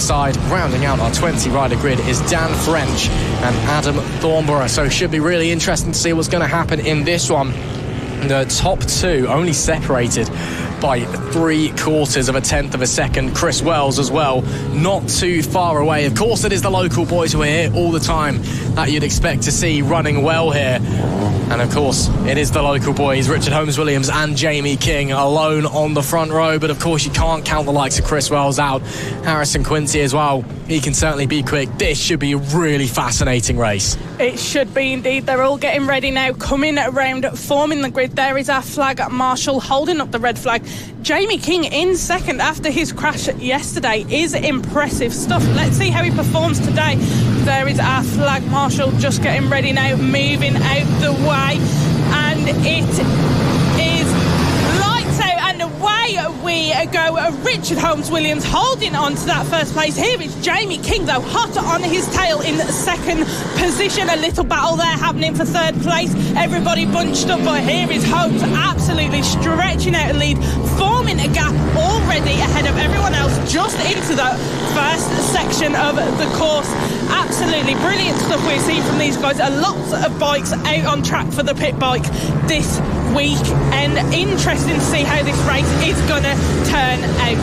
alongside, rounding out our 20-rider grid, is Dan French and Adam Thornborough. So it should be really interesting to see what's going to happen in this one. The top two only separated by 3/4 of a tenth of a second. Chris Wells as well, not too far away. Of course, it is the local boys who are here all the time that you'd expect to see running well here. And of course, it is the local boys, Richard Holmes-Williams and Jamie King, alone on the front row. But of course, you can't count the likes of Chris Wells out. Harrison Quincy as well. He can certainly be quick. This should be a really fascinating race. It should be indeed. They're all getting ready now, coming around, forming the grid. There is our flag marshal holding up the red flag. Jamie King in second after his crash yesterday is impressive stuff. Let's see how he performs today. There is our flag marshal just getting ready now, moving out the way, and it is lights out and away we go. Richard Holmes-Williams holding on to that first place. Here is Jamie King though, hot on his tail in second position. A little battle there happening for third place. Everybody bunched up, but here is Holmes absolutely stretching out a lead, forming a gap already ahead of everyone else just into the first section of the course. Absolutely brilliant stuff we're seeing from these guys. Lots of bikes out on track for the pit bike this week, and interesting to see how this race is going to turn out.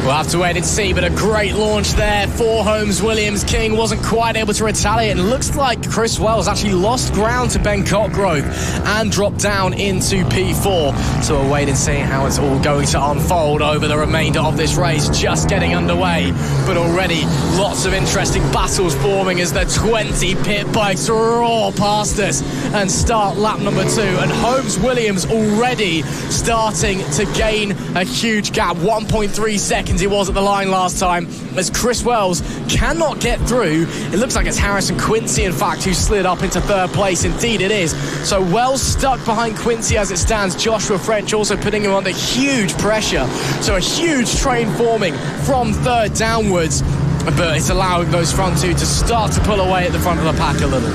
We'll have to wait and see, but a great launch there for Holmes-Williams. King wasn't quite able to retaliate, and looks like Chris Wells actually lost ground to Ben Cotgrove and dropped down into P4. So we'll wait and see how it's all going to unfold over the remainder of this race, just getting underway. But already lots of interesting battles forming as the 20 pit bikes roar past us and start lap number 2. And Holmes-Williams already starting to gain a huge gap, 1.3 seconds he was at the line last time, as Chris Wells cannot get through. It looks like it's Harrison Quincy, in fact, who slid up into third place. Indeed it is. So Wells stuck behind Quincy as it stands. Joshua French also putting him under huge pressure. So a huge train forming from third downwards, but it's allowing those front two to start to pull away at the front of the pack a little.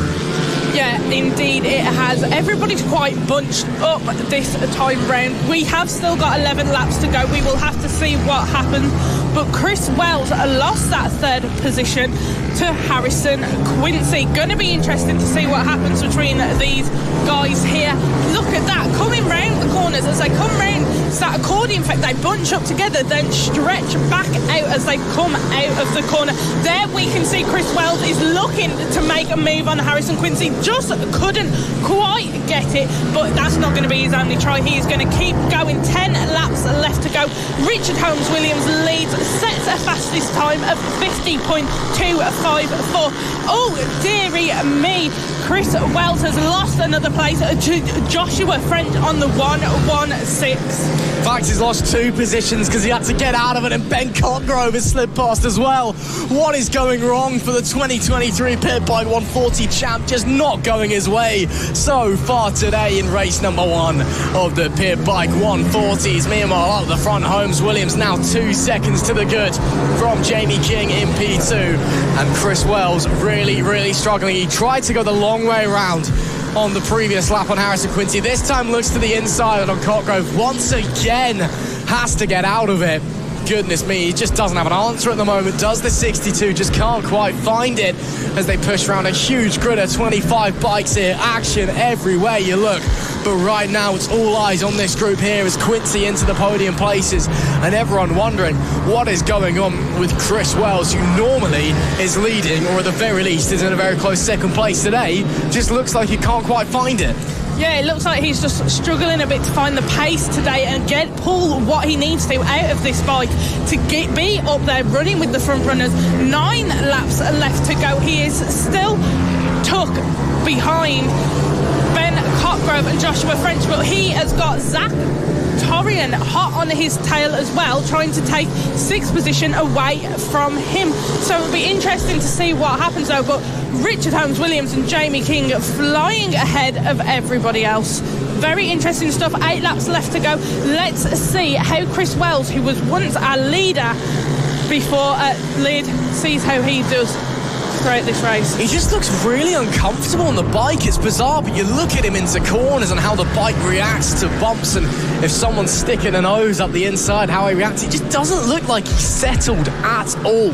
Yeah, indeed it has. Everybody's quite bunched up this time round. We have still got 11 laps to go. We will have to see what happens. But Chris Wells lost that third position to Harrison Quincy. Going to be interesting to see what happens between these guys here. Look at that, coming round the corners. As they come round, it's that accordion effect. They bunch up together, then stretch back out as they come out of the corner. There we can see Chris Wells is looking to make a move on Harrison Quincy. Just couldn't quite get it, but that's not going to be his only try. He is going to keep going. 10 laps left to go. Richard Holmes-Williams leads, sets a fastest time of 50.254. Oh dearie me, Chris Wells has lost another place to Joshua French on the 116. In fact, he's lost 2 positions because he had to get out of it, and Ben Cotgrove has slid past as well. What is going wrong for the 2023 Pit Bike 140 champ? Just not going his way so far today in race number 1 of the Pit Bike 140s. Meanwhile, up the front, Holmes-Williams now 2 seconds to the good from Jamie King in P2. And Chris Wells really, really struggling. He tried to go the long way around on the previous lap on Harrison Quincy. This time looks to the inside and on Cotgrove. Once again, has to get out of it. Goodness me, he just doesn't have an answer at the moment, does the 62, just can't quite find it as they push around a huge grid of 25 bikes here, action everywhere you look. But right now it's all eyes on this group here as Quincy into the podium places, and everyone wondering what is going on with Chris Wells, who normally is leading, or at the very least is in a very close second place today. Just looks like he can't quite find it. Yeah, it looks like he's just struggling a bit to find the pace today and pull what he needs to out of this bike to be up there running with the front runners. 9 laps left to go. He is still tucked behind Ben Cotgrove and Joshua French, but he has got Zach Torian hot on his tail as well, trying to take 6th position away from him. So it'll be interesting to see what happens though. But Richard Holmes-Williams and Jamie King flying ahead of everybody else. Very interesting stuff. 8 laps left to go. Let's see how Chris Wells, who was once our leader before Lid, sees how he does. throughout this race. He just looks really uncomfortable on the bike. It's bizarre, but you look at him into corners and how the bike reacts to bumps, and if someone's sticking a nose up the inside, how he reacts. It just doesn't look like he's settled at all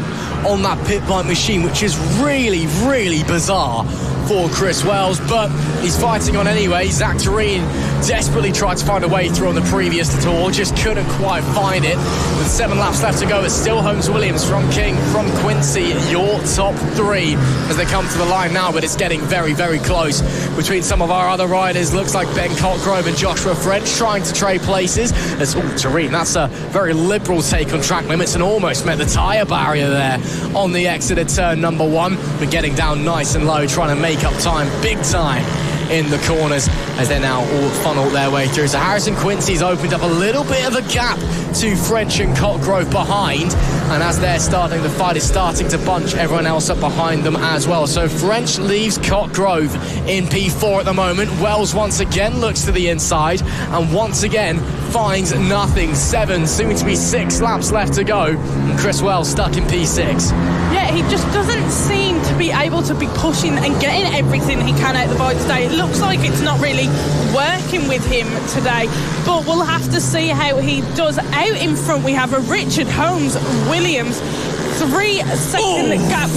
on that pit bike machine, which is really, really bizarre for Chris Wells, but he's fighting on anyway. Zach Tureen desperately tried to find a way through on the previous tour, just couldn't quite find it. With 7 laps left to go, it's still Holmes-Williams from King, from Quincy, your top 3 as they come to the line now, but it's getting very, very close between some of our other riders. Looks like Ben Cotgrove and Joshua French trying to trade places. As Tureen, that's a very liberal take on track limits and almost met the tyre barrier there on the exit at turn number 1, but getting down nice and low, trying to make up time, big time in the corners as they're now all funneled their way through. So Harrison Quincy's opened up a little bit of a gap to French and Cotgrove behind, and as they're starting, the fight is starting to bunch everyone else up behind them as well. So French leaves Cotgrove in P4 at the moment. Wells once again looks to the inside and once again finds nothing. 7, soon to be 6 laps left to go, and Chris Wells stuck in P6. Yeah, he just doesn't seem to be able to be pushing and getting everything he can out the bike today. It looks like it's not really working with him today, but we'll have to see how he does. Out in front we have a Richard Holmes-Williams, 3 second gap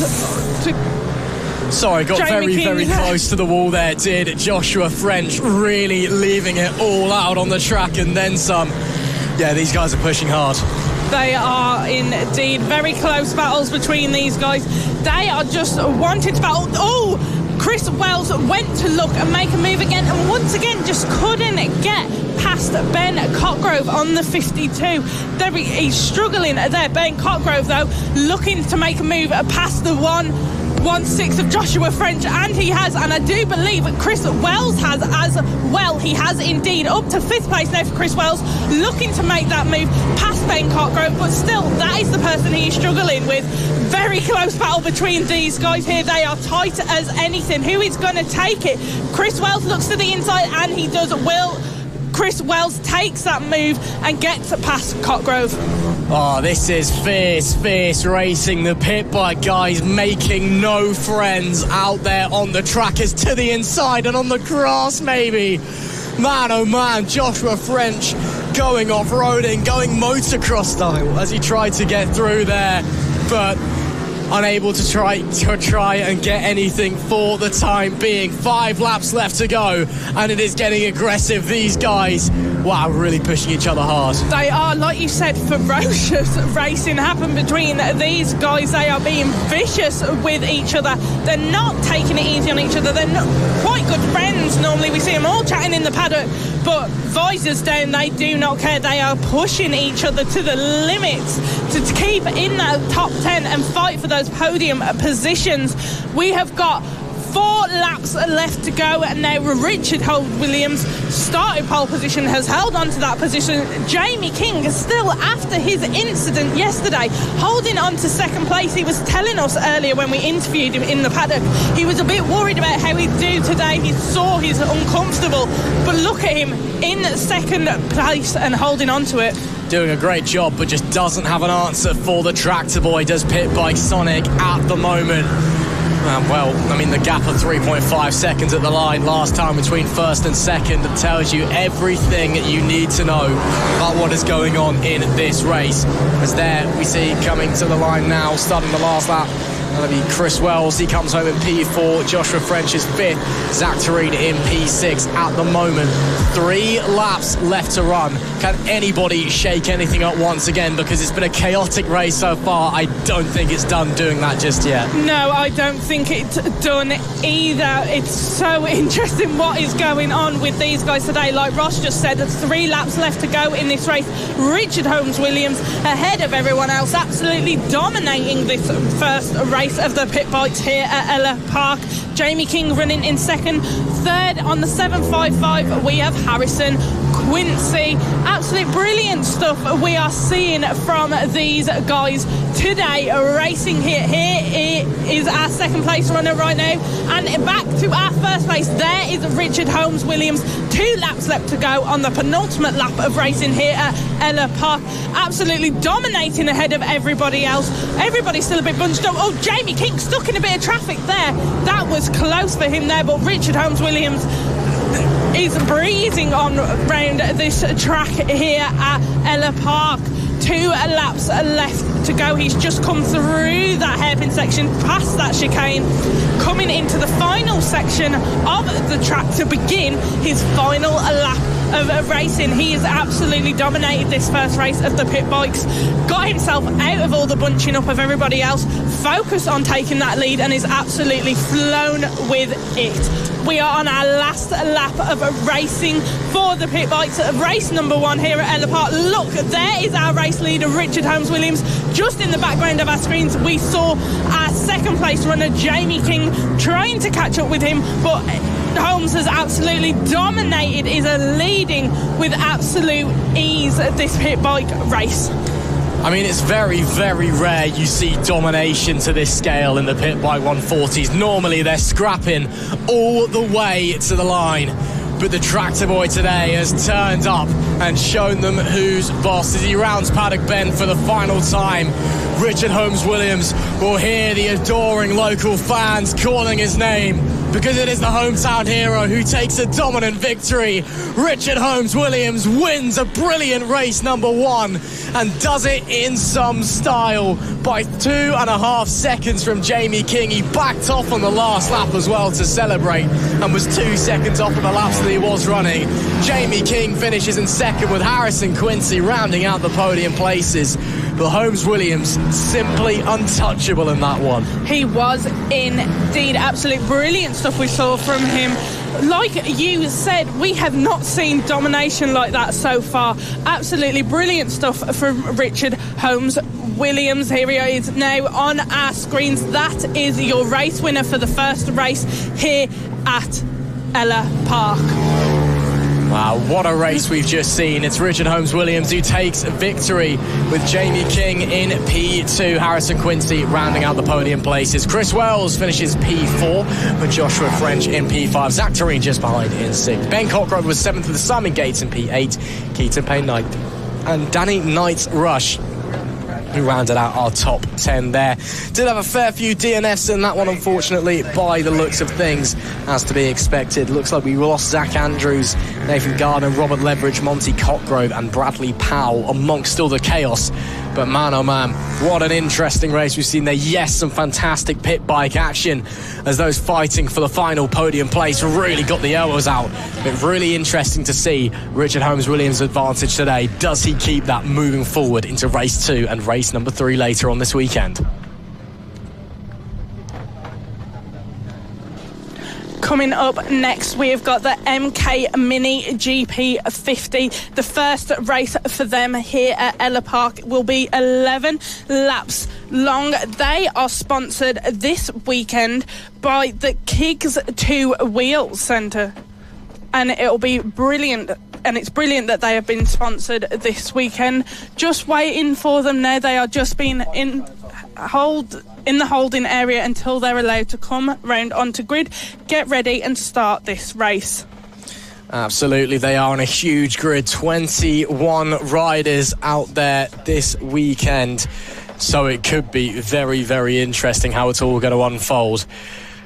to... Sorry, got Jamie King. very close to the wall there, did Joshua French, really leaving it all out on the track and then some. Yeah, these guys are pushing hard. They are indeed very close battles between these guys. They are just wanting to battle. Oh! Chris Wells went to look and make a move again, and once again just couldn't get past Ben Cotgrove on the 52. He's struggling there. Ben Cotgrove, though, looking to make a move past the 1-6 of Joshua French, and he has, and I do believe Chris Wells has as well. He has indeed, up to 5th place now for Chris Wells, looking to make that move past Ben Cotgrove, but still, that is the person he is struggling with. Very close battle between these guys here. They are tight as anything. Who is going to take it? Chris Wells looks to the inside, and he does. Chris Wells takes that move and gets past Cotgrove. Oh, this is fierce racing. The pit bike guys making no friends out there on the track. It's to the inside and on the grass, maybe. Man, oh man, Joshua French going off-roading, going motocross style as he tried to get through there, but unable to try and get anything for the time being. 5 laps left to go, and it is getting aggressive. These guys, wow, really pushing each other hard. They are, like you said, ferocious racing happen between these guys. They are being vicious with each other. They're not taking it easy on each other. They're not quite good friends. Normally we see them all chatting in the paddock, but visors down, they do not care. They are pushing each other to the limits to keep in that top 10 and fight for those podium positions. We have got 4 laps left to go, and now Richard Holmes-Williams, starting pole position, has held on to that position. Jamie King is still, after his incident yesterday, holding on to 2nd place. He was telling us earlier when we interviewed him in the paddock, he was a bit worried about how he'd do today. He saw he's uncomfortable, but look at him in 2nd place and holding on to it. Doing a great job, but just doesn't have an answer for the tractor boy, does Pit Bike Sonic at the moment. Well, I mean, the gap of 3.5 seconds at the line last time between 1st and 2nd tells you everything you need to know about what is going on in this race. As there we see coming to the line now, starting the last lap, that'll be Chris Wells. He comes home in P4. Joshua French is 5th. Zach Tureen in P6 at the moment. 3 laps left to run. Can anybody shake anything up once again? Because it's been a chaotic race so far. I don't think it's done doing that just yet. No, I don't think it's done either. It's so interesting what is going on with these guys today. Like Ross just said, there's 3 laps left to go in this race. Richard Holmes-Williams ahead of everyone else, absolutely dominating this first race of the pit bikes here at Ellough Park. Jamie King running in 2nd. 3rd on the 755 we have Harrison Quincy. Absolute brilliant stuff we are seeing from these guys today racing here. Here is our second place runner right now, and back to our first place. There is Richard Holmes Williams. 2 laps left to go on the penultimate lap of racing here at Ellough Park. Absolutely dominating ahead of everybody else. Everybody's still a bit bunched up. Oh, Jamie King stuck in a bit of traffic there. That was close for him there, but Richard Holmes Williams is breezing on round this track here at Ellough Park. 2 laps left to go. He's just come through that hairpin section, past that chicane, coming into the final section of the track to begin his final lap of racing. He has absolutely dominated this first race of the pit bikes, got himself out of all the bunching up of everybody else, focused on taking that lead, and is absolutely flown with it. We are on our last lap of racing for the pit bikes, race number 1 here at Ellough Park. Look, there is our race leader, Richard Holmes Williams. Just in the background of our screens, we saw our second place runner, Jamie King, trying to catch up with him, but Holmes has absolutely dominated, is leading with absolute ease this pit bike race. I mean, it's very, very rare you see domination to this scale in the pit bike 140s. Normally they're scrapping all the way to the line, but the tractor boy today has turned up and shown them who's boss as he rounds Paddock Bend for the final time. Richard Holmes Williams will hear the adoring local fans calling his name, because it is the hometown hero who takes a dominant victory. Richard Holmes Williams wins a brilliant race number 1 and does it in some style by 2.5 seconds from Jamie King. He backed off on the last lap as well to celebrate and was 2 seconds off of the laps that he was running. Jamie King finishes in second with Harrison Quincy rounding out the podium places. But Holmes Williams simply untouchable in that one. He was indeed. Absolute brilliant stuff we saw from him. Like you said, we have not seen domination like that so far. Absolutely brilliant stuff from Richard Holmes Williams. Here he is now on our screens. That is your race winner for the first race here at Ellough Park. Wow, what a race we've just seen. It's Richard Holmes Williams who takes victory with Jamie King in P2. Harrison Quincy rounding out the podium places. Chris Wells finishes P4 with Joshua French in P5. Zach Tureen just behind in 6th. Ben Cockgrove was 7th with Simon Gates in P8. Keaton Payne 9th. And Danny Knight's Rush, who rounded out our top 10 there. Did have a fair few DNFs in that one, unfortunately, by the looks of things, as to be expected. Looks like we lost Zach Andrews, Nathan Gardner, Robert Leveridge, Monty Cockgrove and Bradley Powell amongst all the chaos. But man, oh man, what an interesting race we've seen there. Yes, some fantastic pit bike action as those fighting for the final podium place really got the elbows out. But really interesting to see Richard Holmes Williams' advantage today. Does he keep that moving forward into race 2 and race number 3 later on this weekend? Coming up next, we've got the MK Mini GP50. The first race for them here at Ellough Park will be 11 laps long. They are sponsored this weekend by the Kiggs 2 Wheel Centre, and it'll be brilliant. And it's brilliant that they have been sponsored this weekend. Just waiting for them now. They are just being in the holding area until they're allowed to come round onto grid, get ready and start this race. Absolutely, they are on a huge grid. 21 riders out there this weekend. So it could be very, very interesting how it's all going to unfold.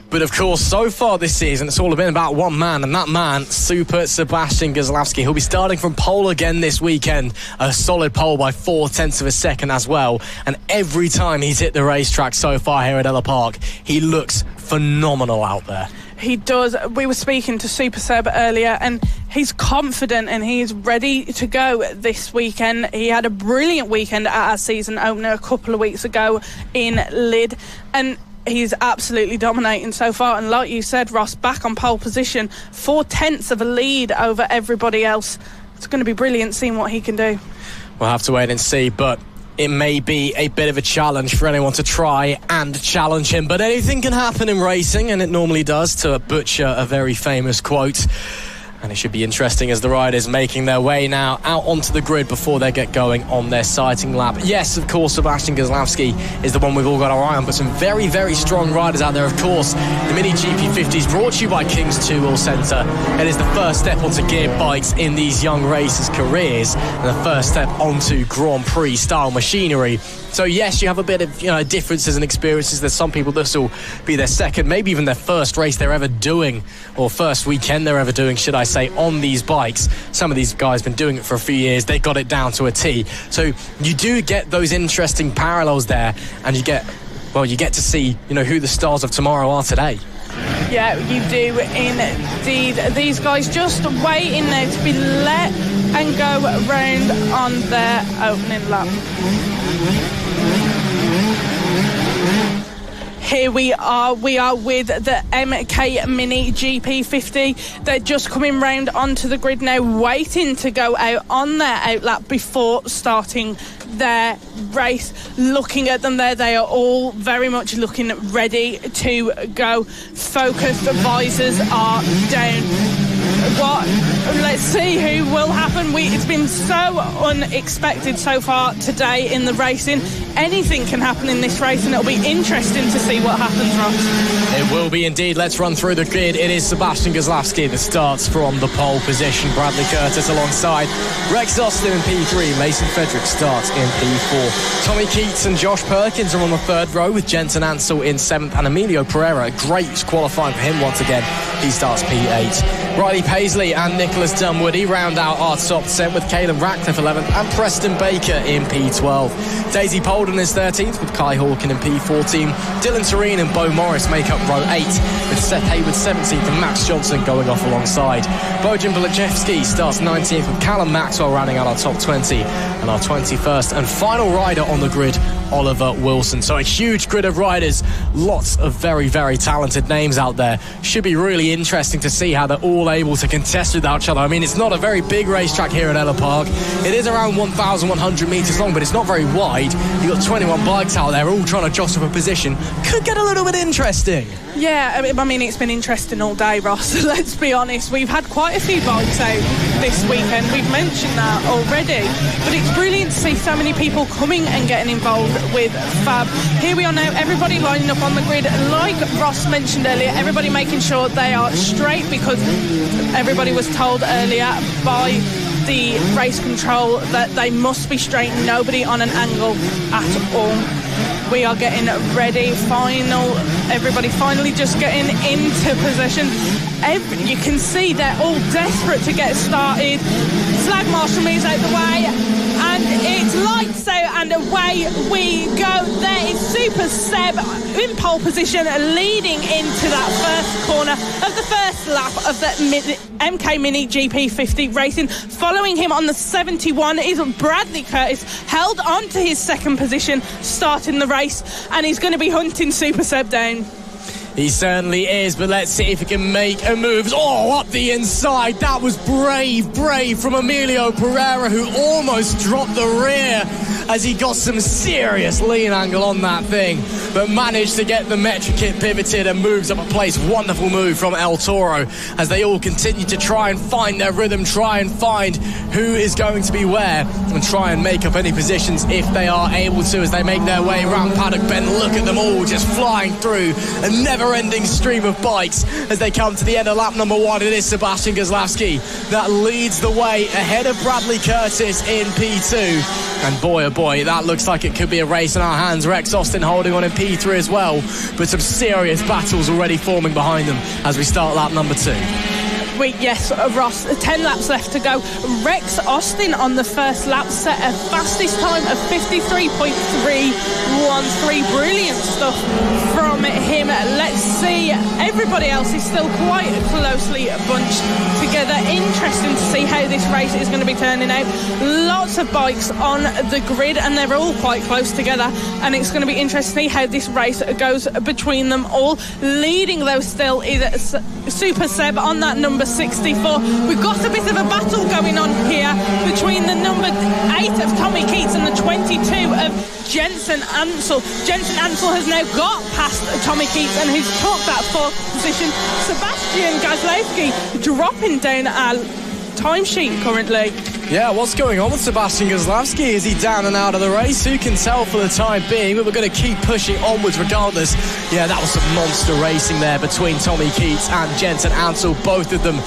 But of course, so far this season, it's all been about one man, and that man, Super Sebastian Goslavsky. He'll be starting from pole again this weekend, a solid pole by 0.4 of a second as well. And every time he's hit the racetrack so far here at Ellough Park, he looks phenomenal out there. He does. We were speaking to Super Seb earlier, and he's confident and he's ready to go this weekend. He had a brilliant weekend at our season opener a couple of weeks ago in Lydd, and he's absolutely dominating so far. And like you said, Ross, back on pole position, 0.4 of a lead over everybody else. It's going to be brilliant seeing what he can do. We'll have to wait and see, but it may be a bit of a challenge for anyone to try and challenge him. But anything can happen in racing, and it normally does, to butcher a very famous quote. And it should be interesting as the riders making their way now out onto the grid before they get going on their sighting lap. Yes, of course, Sebastian Goslavsky is the one we've all got our eye on, but some very, very strong riders out there, of course. The Mini GP50 is brought to you by King's 2 Wheel Centre. It is the first step onto geared bikes in these young racers' careers and the first step onto Grand Prix style machinery. So yes, you have a bit of differences and experiences. There's some people this will be their second, maybe even their first race they're ever doing, or first weekend they're ever doing, should I say, on these bikes. Some of these guys have been doing it for a few years. They got it down to a T. So you do get those interesting parallels there, and you get to see who the stars of tomorrow are today. Yeah, you do indeed. These guys just waiting now to be let and go round on their opening lap. Here we are with the MK Mini GP50. They're just coming round onto the grid now, waiting to go out on their outlap before starting their race. Looking at them there, they are all very much looking ready to go. Focused visors are down. Let's see who will happen. It's been so unexpected so far today in the racing. Anything can happen in this race, and it'll be interesting to see what happens, Ross. It will be indeed. Let's run through the grid. It is Sebastian Goslavsky that starts from the pole position. Bradley Curtis alongside Rex Austin in P3. Mason Frederick starts in P4. Tommy Keats and Josh Perkins are on the third row, with Jensen Ansell in 7th, and Emilio Pereira, great qualifying for him once again. He starts P8. Riley Paisley and Nicholas Dunwoody round out our top 10, with Caelan Ratcliffe 11th and Preston Baker in P12. Daisy Polden is 13th, with Kai Hawkin in P14. Dylan Tureen and Bo Morris make up row 8, with Seth Hayward 17th and Max Johnson going off alongside. Bojan Balachevsky starts 19th, with Callum Maxwell rounding out our top 20, and our 21st and final rider on the grid, Oliver Wilson. So a huge grid of riders, lots of very, very talented names out there. Should be really interesting to see how they're all able to contest with each other. I mean, it's not a very big racetrack here at Ellough Park. It is around 1,100 metres long, but it's not very wide. You've got 21 bikes out there all trying to jostle for position. Could get a little bit interesting. Yeah, I mean, it's been interesting all day, Ross. Let's be honest. We've had quite a few bikes out this weekend. We've mentioned that already. But it's brilliant to see so many people coming and getting involved with FAB. Here we are now, everybody lining up on the grid. Like Ross mentioned earlier, everybody making sure they are straight, because everybody was told earlier by the race control that they must be straight, nobody on an angle at all. We are getting ready, everybody finally just getting into position. You can see they're all desperate to get started. Flag marshal moves out the way, and it's lights out and away we go. There is Super Seb in pole position, leading into that first corner of the first lap of the MK Mini GP50 racing. Following him on the 71 is Bradley Curtis, held on to his second position, starting the race, and he's going to be hunting Super Seb down. He certainly is, but let's see if he can make a move. Oh, up the inside. That was brave from Emilio Pereira, who almost dropped the rear as he got some serious lean angle on that thing, but managed to get the metric kit pivoted and moves up a place. Wonderful move from El Toro as they all continue to try and find their rhythm, try and find who is going to be where, and try and make up any positions if they are able to as they make their way around Paddock Bend. Look at them all just flying through a never-ending stream of bikes as they come to the end of lap number 1. It is Sebastian Goslavsky that leads the way ahead of Bradley Curtis in P2. And boy, oh boy, that looks like it could be a race in our hands. Rex Austin holding on in P3 as well, but some serious battles already forming behind them as we start lap number 2. Yes, Ross, 10 laps left to go. Rex Austin on the first lap set a fastest time of 53.313. Brilliant stuff from him. Let's see, everybody else is still quite closely bunched together. Interesting to see how this race is going to be turning out. Lots of bikes on the grid, and they're all quite close together, and it's going to be interesting to see how this race goes between them all. Leading though still is Super Seb on that number 64. We've got a bit of a battle going on here between the number 8 of Tommy Keats and the 22 of Jensen Ansell. Jensen Ansell has now got past past Tommy Keats and who's took that 4th position. Sebastian Gazlowski dropping down our timesheet currently. Yeah, what's going on with Sebastian Gazlowski? Is he down and out of the race? Who can tell for the time being, but we're going to keep pushing onwards regardless. Yeah, that was some monster racing there between Tommy Keats and Jensen Ansel, both of them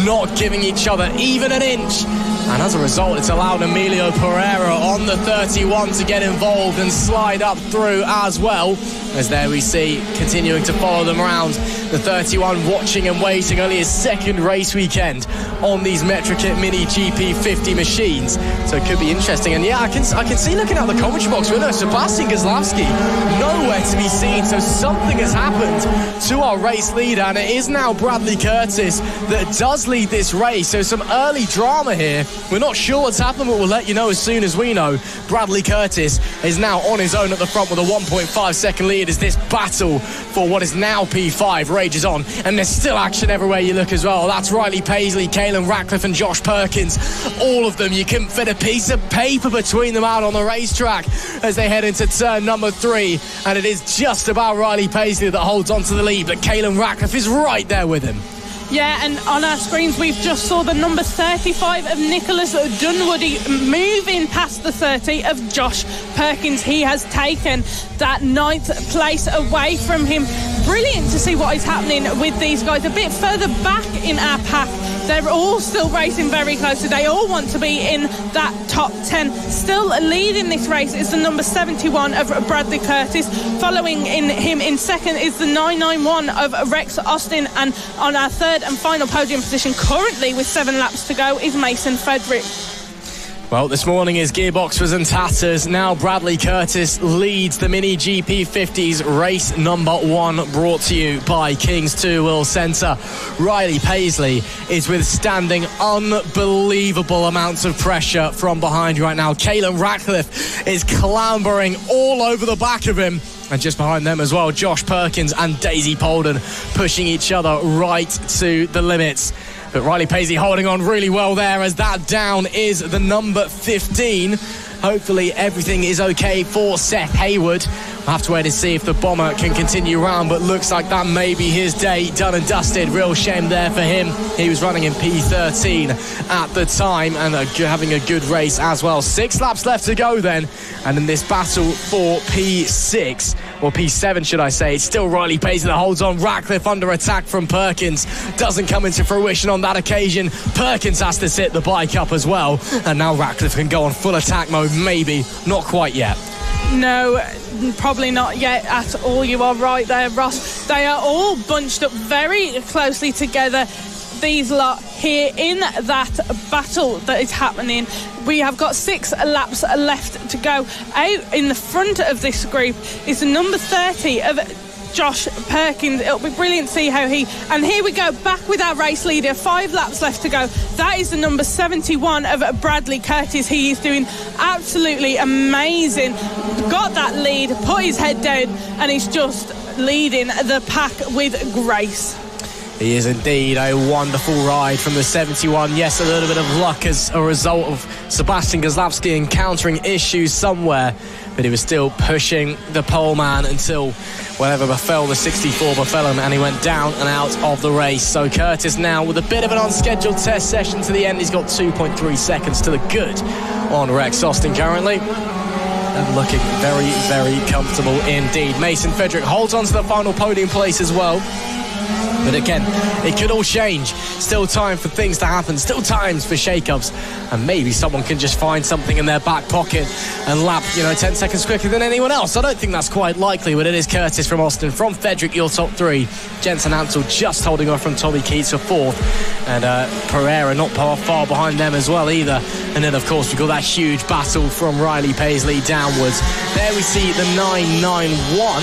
not giving each other even an inch. And as a result, it's allowed Emilio Pereira on the 31 to get involved and slide up through as well. As there we see, continuing to follow them around, the 31 watching and waiting, only his 2nd race weekend on these Metrokit Mini GP 50 machines. So it could be interesting. And yeah, I can see looking at the commentary box, with Sebastian Gazlowski nowhere to be seen. So something has happened to our race leader, and it is now Bradley Curtis that does lead this race. So some early drama here. We're not sure what's happened, but we'll let you know as soon as we know. Bradley Curtis is now on his own at the front with a 1.5 second lead as this battle for what is now P5 rages on. And there's still action everywhere you look as well. That's Riley Paisley, Caelan Ratcliffe and Josh Perkins. All of them, you couldn't fit a piece of paper between them out on the racetrack as they head into turn number 3. And it is just about Riley Paisley that holds on to the lead, but Caelan Ratcliffe is right there with him. Yeah, and on our screens we've just saw the number 35 of Nicholas Dunwoody moving past the 30 of Josh Perkins. He has taken that 9th place away from him. Brilliant to see what is happening with these guys a bit further back in our pack. They're all still racing very closely. They all want to be in that top 10. Still leading this race is the number 71 of Bradley Curtis. Following in him in 2nd is the 991 of Rex Austin. And on our 3rd and final podium position, currently with 7 laps to go, is Mason Frederick. Well, this morning his gearbox was in tatters. Now Bradley Curtis leads the Mini GP 50s race number 1, brought to you by King's Two Wheel Centre. Riley Paisley is withstanding unbelievable amounts of pressure from behind right now. Caelan Ratcliffe is clambering all over the back of him. And just behind them as well, Josh Perkins and Daisy Polden pushing each other right to the limits. But Riley Paisley holding on really well there, as that down is the number 15. Hopefully everything is okay for Seth Hayward. We'll have to wait and see if the bomber can continue around, but looks like that may be his day done and dusted. Real shame there for him. He was running in P13 at the time and having a good race as well. 6 laps left to go then, and in this battle for P6, or P7 should I say, it's still Riley Paisley that holds on. Ratcliffe under attack from Perkins, doesn't come into fruition on that occasion. Perkins has to sit the bike up as well, and now Ratcliffe can go on full attack mode. Maybe, not quite yet. No, probably not yet at all. You are right there, Ross. They are all bunched up very closely together, these lot here in that battle that is happening. We have got 6 laps left to go. Out in the front of this group is the number 30 of Josh Perkins. It'll be brilliant to see how he... And here we go, back with our race leader. 5 laps left to go. That is the number 71 of Bradley Curtis. He is doing absolutely amazing. Got that lead, put his head down, and he's just leading the pack with grace. He is indeed a wonderful ride from the 71. Yes, a little bit of luck as a result of Sebastian Gazlowski encountering issues somewhere, but he was still pushing the pole man until whatever befell the 64 befell him, and he went down and out of the race. So Curtis now with a bit of an unscheduled test session to the end. He's got 2.3 seconds to the good on Rex Austin currently, and looking very, very comfortable indeed. Mason Frederick holds on to the final podium place as well. But again, it could all change. Still time for things to happen. Still times for shake-ups. And maybe someone can just find something in their back pocket and lap, 10 seconds quicker than anyone else. I don't think that's quite likely, but it is Curtis from Austin. From Frederick, your top 3. Jensen Ansel just holding off from Tommy Keats for 4th. And Pereira not far behind them as well either. And then, of course, we've got that huge battle from Riley Paisley downwards. There we see the 991.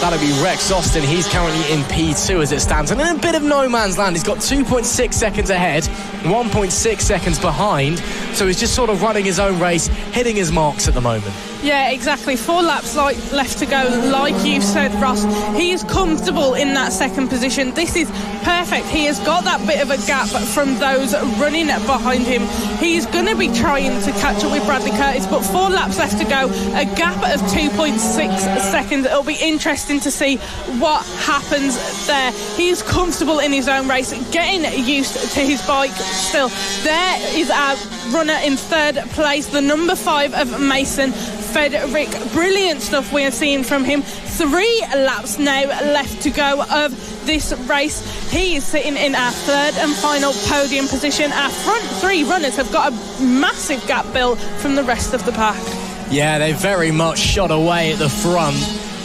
That'll be Rex Austin. He's currently in P2 as it stands. And in a bit of no man's land. He's got 2.6 seconds ahead, 1.6 seconds behind. So he's just sort of running his own race, hitting his marks at the moment. Yeah, exactly. 4 laps left to go, like you said, Ross. He is comfortable in that second position. This is perfect. He has got that bit of a gap from those running behind him. He's going to be trying to catch up with Bradley Curtis, but 4 laps left to go, a gap of 2.6 seconds. It'll be interesting to see what happens there. He's comfortable in his own race, getting used to his bike still. There is our runner in third place, the number 5 of Mason Frederick. Brilliant stuff we are seeing from him. 3 laps now left to go of this race. He is sitting in our third and final podium position. Our front 3 runners have got a massive gap built from the rest of the pack. Yeah, they very much shot away at the front.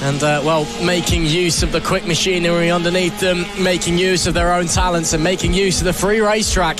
And, making use of the quick machinery underneath them, making use of their own talents and making use of the free racetrack,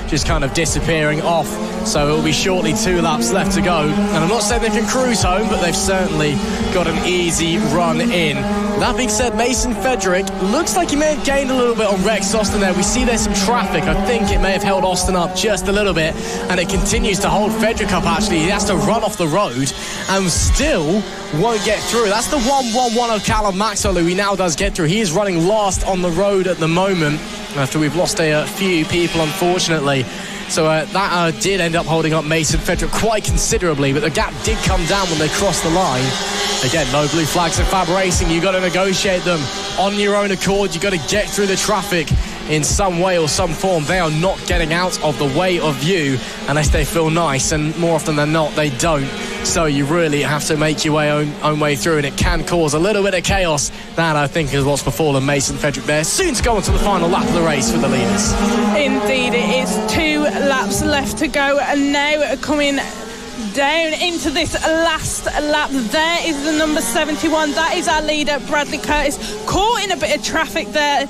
just kind of disappearing off. So it'll be shortly 2 laps left to go. And I'm not saying they can cruise home, but they've certainly got an easy run in. That being said, Mason Frederick looks like he may have gained a little bit on Rex Austin there. We see there's some traffic. I think it may have held Austin up just a little bit, and it continues to hold Frederick up, actually. He has to run off the road and still won't get through. That's the 1-1-1 of Callum Maxwell, who he now does get through. He is running last on the road at the moment after we've lost a few people, unfortunately. So that did end up holding up Mason Frederick quite considerably, but the gap did come down when they crossed the line. Again, no blue flags at FAB-Racing. You've got to negotiate them on your own accord. You've got to get through the traffic in some way or some form. They are not getting out of the way of you unless they feel nice, and more often than not, they don't. So you really have to make your own way through, and it can cause a little bit of chaos. That, I think, is what's befallen Mason Frederick there. Soon to go on to the final lap of the race for the leaders. Indeed, it is 2 laps left to go, and now coming down into this last lap, there is the number 71. That is our leader, Bradley Curtis, caught in a bit of traffic there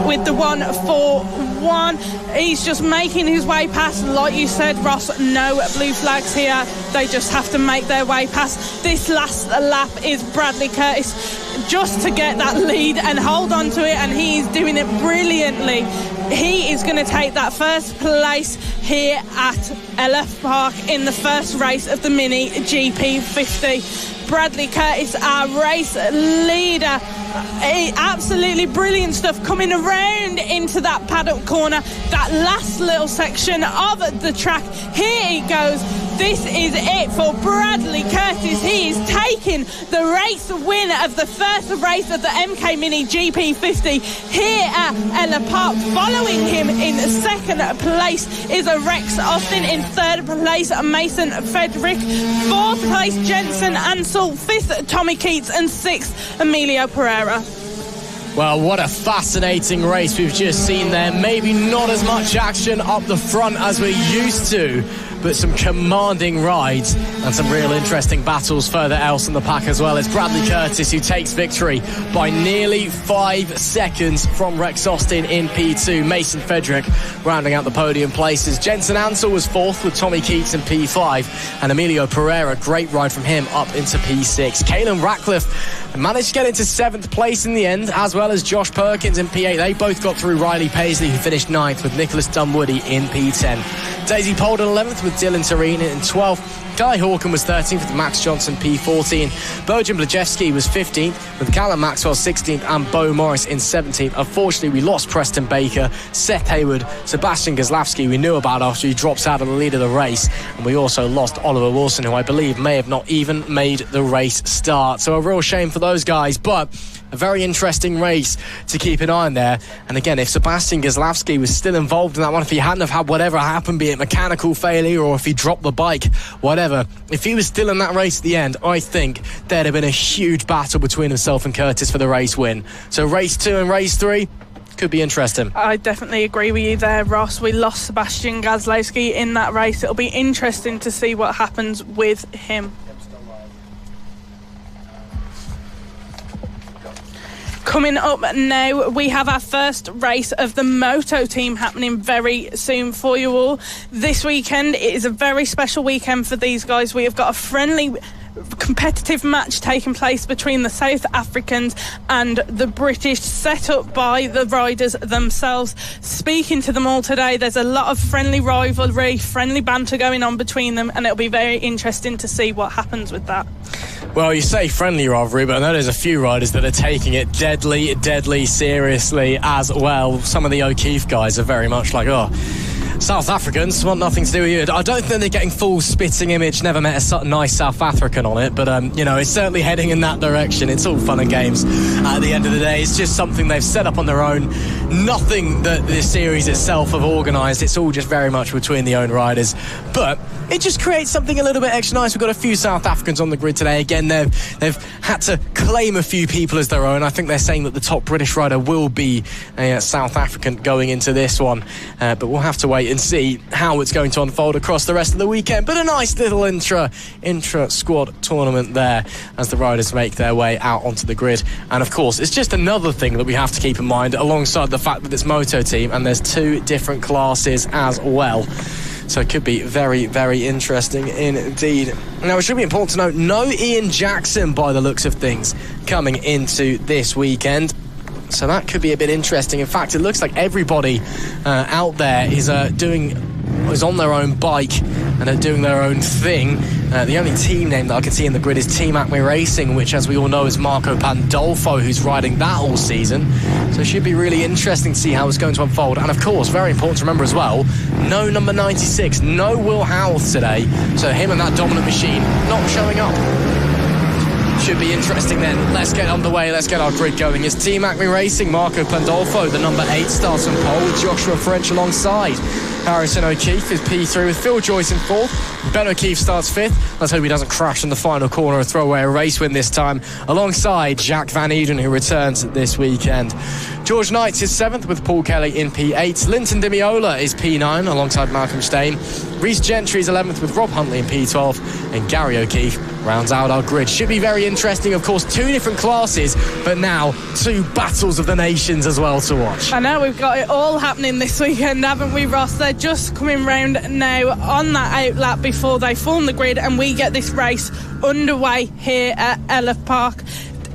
with the 1-4-1. He's just making his way past. Like you said, Ross, no blue flags here. They just have to make their way past. This last lap is Bradley Curtis just to get that lead and hold on to it, and he's doing it brilliantly. He is going to take that first place here at Ellough Park in the first race of the Mini GP50. Bradley Curtis, our race leader. Absolutely brilliant stuff coming around into that paddock corner, that last little section of the track. Here he goes. This is it for Bradley Curtis. He is taking the race win of the first race of the MK Mini GP50 here at Ellough Park. Following him in second place is a Rex Austin. In third place, Mason Frederick. Fourth place, Jensen Ansel. Fifth, Tommy Keats. And sixth, Emilio Pereira. Well, what a fascinating race we've just seen there. Maybe not as much action up the front as we're used to, but some commanding rides and some real interesting battles further else in the pack as well. It's Bradley Curtis who takes victory by nearly 5 seconds from Rex Austin in P2. Mason Frederick rounding out the podium places. Jensen Ansel was 4th with Tommy Keats in P5, and Emilio Pereira, great ride from him, up into P6. Caelan Ratcliffe managed to get into 7th place in the end, as well as Josh Perkins in P8. They both got through Riley Paisley, who finished 9th, with Nicholas Dunwoody in P10. Daisy Polden 11th with Dylan Torino in 12th. Guy Hawken was 13th with Max Johnson P14. Bojan Blajewski was 15th with Callum Maxwell 16th and Bo Morris in 17th. Unfortunately, we lost Preston Baker, Seth Hayward, Sebastian Gazlowski we knew about after he drops out of the lead of the race, and we also lost Oliver Wilson, who I believe may have not even made the race start. So a real shame for those guys, but a very interesting race to keep an eye on there. And again, if Sebastian Gazlowski was still involved in that one, if he hadn't have had whatever happened, be it mechanical failure or if he dropped the bike, whatever, if he was still in that race at the end, I think there'd have been a huge battle between himself and Curtis for the race win. So race 2 and race 3 could be interesting. I definitely agree with you there, Ross. We lost Sebastian Gazlowski in that race. It'll be interesting to see what happens with him. Coming up now, we have our first race of the Moto team happening very soon for you all. This weekend, it is a very special weekend for these guys. We have got a friendly competitive match taking place between the South Africans and the British, set up by the riders themselves. Speaking to them all today, there's a lot of friendly rivalry, friendly banter going on between them, and it'll be very interesting to see what happens with that. Well, you say friendly rivalry, but I know there's a few riders that are taking it deadly seriously as well. Some of the O'Keefe guys are very much like, South Africans want nothing to do with you. I don't think they're getting full spitting image. Never met a nice South African on it, but it's certainly heading in that direction. It's all fun and games. At the end of the day, it's just something they've set up on their own. Nothing that the series itself have organised. It's all just very much between the own riders. But it just creates something a little bit extra nice. We've got a few South Africans on the grid today. Again, they've had to claim a few people as their own. I think they're saying that the top British rider will be a South African going into this one, but we'll have to wait and see how it's going to unfold across the rest of the weekend. But a nice little intra-squad tournament there as the riders make their way out onto the grid. And of course, it's just another thing that we have to keep in mind, alongside the fact that it's Moto Team and there's two different classes as well. So it could be very, very interesting indeed. Now, it should be important to note, no Ian Jackson by the looks of things coming into this weekend. So that could be a bit interesting. In fact, it looks like everybody out there is on their own bike and are doing their own thing. The only team name that I can see in the grid is Team Acme Racing, which, as we all know, is Marco Pandolfo, who's riding that all season. So it should be really interesting to see how it's going to unfold. And of course, very important to remember as well, no number 96, no Will Howarth today. So him and that dominant machine not showing up. Should be interesting then. Let's get underway. Let's get our grid going. It's Team Acme Racing. Marco Pandolfo, the number 8, starts on pole with Joshua French alongside. Harrison O'Keefe is P3 with Phil Joyce in 4th. Ben O'Keefe starts 5th. Let's hope he doesn't crash in the final corner and throw away a race win this time, alongside Jack Van Eden, who returns this weekend. George Knights is 7th with Paul Kelly in P8. Linton Demiola is P9 alongside Malcolm Steyn. Reece Gentry is 11th with Rob Huntley in P12. And Gary O'Keefe rounds out our grid. Should be very interesting. Of course, 2 different classes, but now 2 battles of the nations as well to watch. I know, we've got it all happening this weekend, haven't we, Ross? They're just coming round now on that outlap before they form the grid, and we get this race underway here at Ellough Park.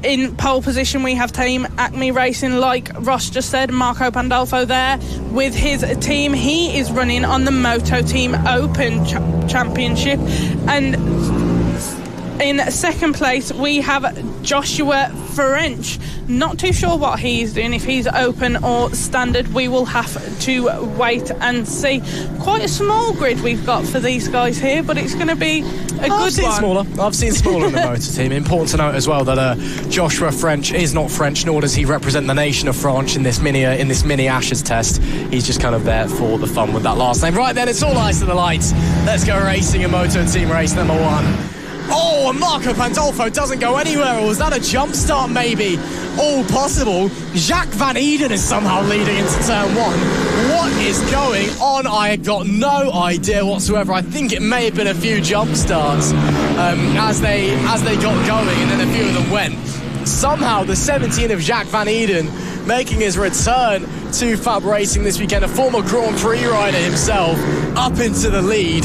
In pole position, we have Team Acme Racing, like Ross just said. Marco Pandolfo there with his team. He is running on the Moto Team Open Championship. And in second place, we have Joshua French. Not too sure what he's doing, if he's open or standard. We will have to wait and see. Quite a small grid we've got for these guys here, but it's going to be a good one. I've seen smaller in the Motor Team. Important to note as well that Joshua French is not French, nor does he represent the nation of France in this mini Ashes test. He's just kind of there for the fun with that last name. Right then, it's all eyes to the lights. Let's go racing in Moto Team race number 1. Oh, and Marco Pandolfo doesn't go anywhere. Or was that a jump start, maybe? All possible. Jack Van Eden is somehow leading into turn 1. What is going on? I got no idea whatsoever. I think it may have been a few jump starts as they got going, and then a few of them went. Somehow, the 17 of Jack Van Eden making his return to FAB-Racing this weekend, a former Grand Prix rider himself, up into the lead.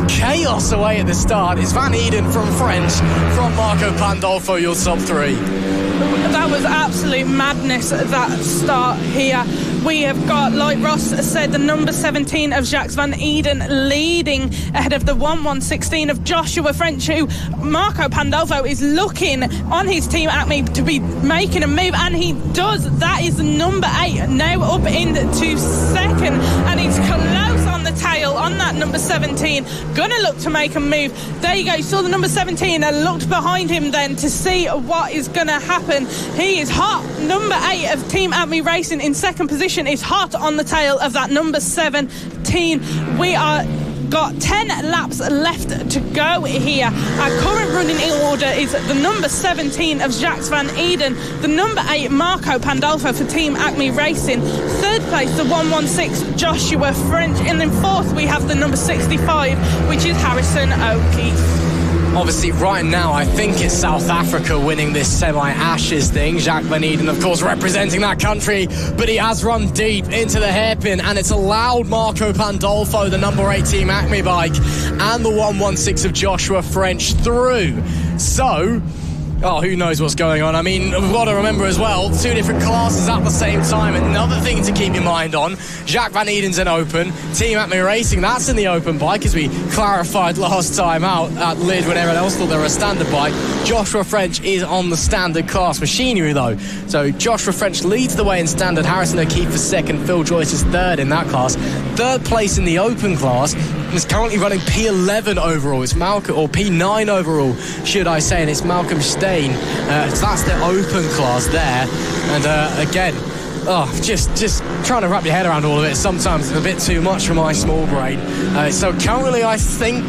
Chaos away at the start. It's Van Eden from French, from Marco Pandolfo, your top 3. That was absolute madness at that start here. We have got, like Ross said, the number 17 of Jacques Van Eden leading ahead of the 1/116 of Joshua French, who Marco Pandolfo is looking on his Team Acme to be making a move, and he does. That is number 8 now up into second, and he's close on the tail on that number 17. Gonna look to make a move. There you go. You saw the number 17 and looked behind him then to see what is gonna happen. He is hot. Number 8 of Team Acme Racing in second position is hot on the tail of that number 17. We are got 10 laps left to go here. Our current running in order is the number 17 of Jacques Van Eden, the number 8 Marco Pandolfo for Team Acme Racing, third place the 1/16 Joshua French, and then fourth we have the number 65, which is Harrison O'Keefe. obviously right now I think it's South Africa winning this semi-Ashes thing. Jacques Van Eden, of course, representing that country, but he has run deep into the hairpin, and it's allowed Marco Pandolfo, the number 8 Team Acme bike, and the 116 of Joshua French through. So, who knows what's going on. I mean, we've got to remember as well, 2 different classes at the same time. Another thing to keep your mind on, Jacques Van Eden's in open, Team Acme Racing, that's in the open bike, as we clarified last time out at Lid when everyone else thought they were a standard bike. Joshua French is on the standard class machinery though. So Joshua French leads the way in standard, Harrison O'Keefe for second, Phil Joyce is third in that class. Third place in the open class is currently running P11 overall. It's Malcolm, or P9 overall, should I say, and it's Malcolm Stein. So that's the open class there. And again, just trying to wrap your head around all of it. Sometimes it's a bit too much for my small brain. So currently I think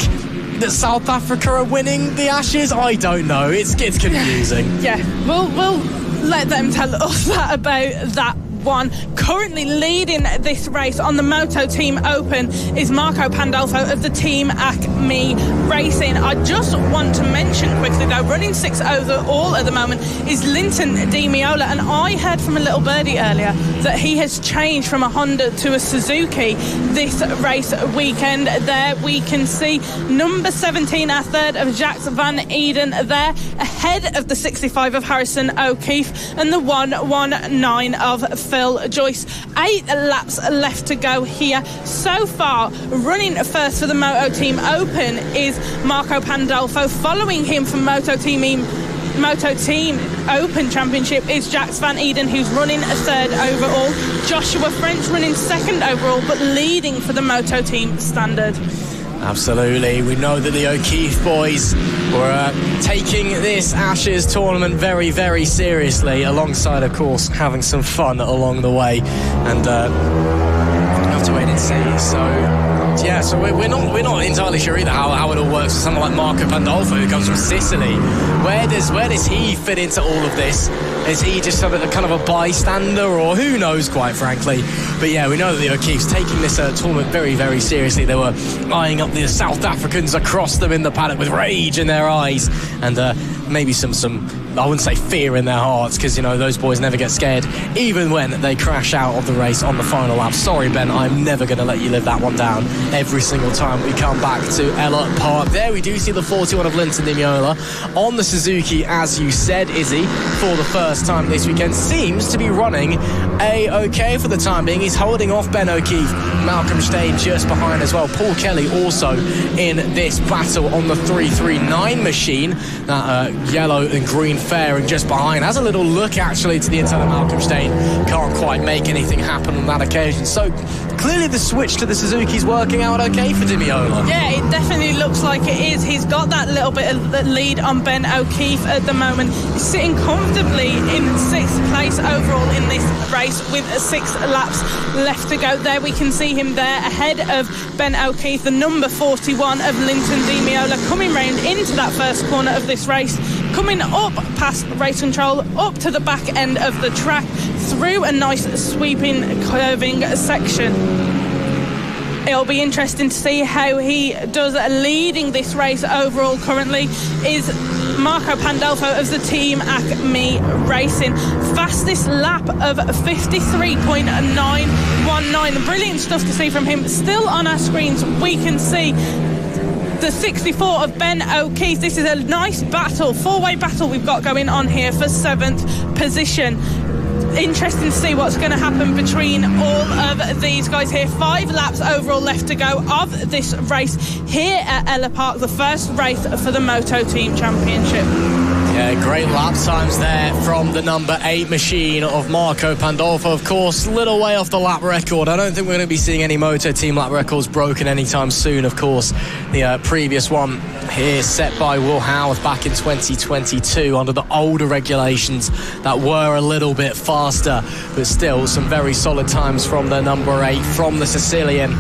that South Africa are winning the Ashes. I don't know. It's confusing. Yeah, we'll let them tell us that about that one. Currently leading this race on the Moto Team Open is Marco Pandolfo of the Team Acme Racing. I just want to mention quickly though, running 6 overall at the moment is Linton Di Meola, and I heard from a little birdie earlier that he has changed from a Honda to a Suzuki this race weekend. There we can see number 17, our third of Jacques Van Eden there, ahead of the 65 of Harrison O'Keefe and the 119 of Phil Joyce. 8 laps left to go here. So far, running first for the Moto Team Open is Marco Pandolfo. Following him from Moto Team Open Championship is Jacques Van Eden, who's running third overall. Joshua French running second overall, but leading for the Moto Team Standard. Absolutely. We know that the O'Keefe boys were taking this Ashes tournament very, very seriously, alongside, of course, having some fun along the way. And we'll have to wait and see. So we're not entirely sure either how it all works for someone like Marco Pandolfo, who comes from Sicily. Where does he fit into all of this? Is he just kind of a bystander, or who knows, quite frankly? But yeah, we know that the O'Keefe's taking this tournament very, very seriously. They were eyeing up the South Africans across them in the paddock with rage in their eyes, and maybe some I wouldn't say fear in their hearts, because those boys never get scared, even when they crash out of the race on the final lap. Sorry, Ben, I'm never going to let you live that one down. Every single time we come back to Ellough Park. There we do see the 41 of Linton Di Meola on the Suzuki, as you said, Izzy, for the first time this weekend. Seems to be running A-OK for the time being. He's holding off Ben O'Keefe, Malcolm Stein just behind as well. Paul Kelly also in this battle on the 339 machine, that yellow and green fairing just behind. Has a little look actually to the inside of Malcolm Stein. Can't quite make anything happen on that occasion. So clearly the switch to the Suzuki's working out okay for Di Meola. Yeah, it definitely looks like it is. He's got that little bit of lead on Ben O'Keefe at the moment. He's sitting comfortably in 6th place overall in this race with 6 laps left to go. There we can see him there ahead of Ben O'Keefe, the number 41 of Linton Di Meola, coming round into that first corner of this race, coming up past race control, up to the back end of the track, through a nice sweeping curving section. It'll be interesting to see how he does leading this race overall. Currently is Marco Pandolfo of the Team Acme Racing. Fastest lap of 53.919. Brilliant stuff to see from him. Still on our screens, we can see the 64 of Ben O'Keefe. This is a nice battle, 4-way battle we've got going on here for 7th position. Interesting to see what's going to happen between all of these guys here. 5 laps overall left to go of this race here at Ellough Park, the first race for the Moto Team Championship. Yeah, great lap times there from the number 8 machine of Marco Pandolfo. Of course, little way off the lap record. I don't think we're going to be seeing any Moto Team lap records broken anytime soon. Of course, the previous one here set by Will Howarth back in 2022 under the older regulations that were a little bit faster, but still some very solid times from the number 8 from the Sicilian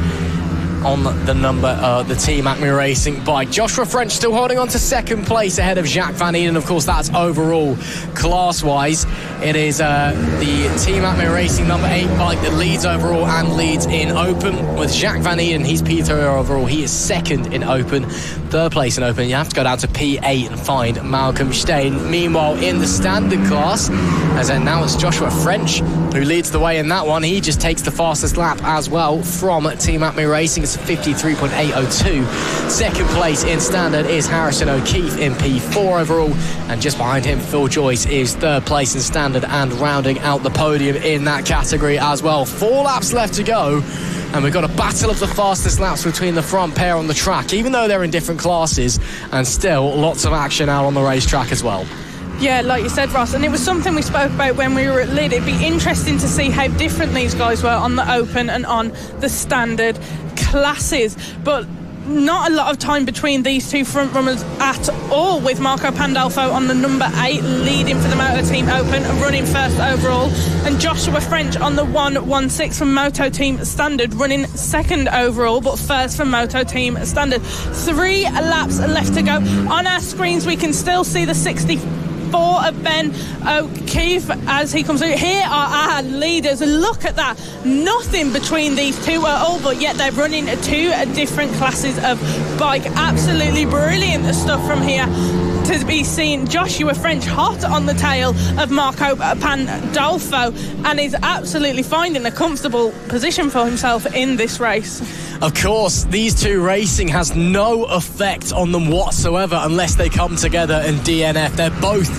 on the Team Acme Racing bike. Joshua French still holding on to 2nd place ahead of Jacques Van Eden. Of course, that's overall class-wise. It is the Team Acme Racing number 8 bike that leads overall and leads in open. With Jacques Van Eden, he's P3 overall. He is second in open, third place in open. You have to go down to P8 and find Malcolm Steyn. Meanwhile, in the standard class, now it's Joshua French who leads the way in that one. He just takes the fastest lap as well from Team Acme Racing. It's 53.802. Second place in standard is Harrison O'Keefe in P4 overall, and just behind him Phil Joyce is third place in standard and rounding out the podium in that category as well. 4 laps left to go, and we've got a battle of the fastest laps between the front pair on the track, even though they're in different classes, and still lots of action out on the racetrack as well. Yeah, like you said, Ross, and it was something we spoke about when we were at Lid. It'd be interesting to see how different these guys were on the open and on the standard classes, but not a lot of time between these two front runners at all, with Marco Pandolfo on the number 8 leading for the Moto Team Open, running first overall, and Joshua French on the 116 from Moto Team Standard, running second overall but first for Moto Team Standard. 3 laps left to go. On our screens we can still see the 64 of Ben O'Keefe as he comes through. Here are our leaders. Look at that. Nothing between these two at all, but yet they're running 2 different classes of bike. Absolutely brilliant stuff from here to be seen. Joshua French hot on the tail of Marco Pandolfo, and is absolutely finding a comfortable position for himself in this race. Of course, these two racing has no effect on them whatsoever unless they come together and DNF. They're both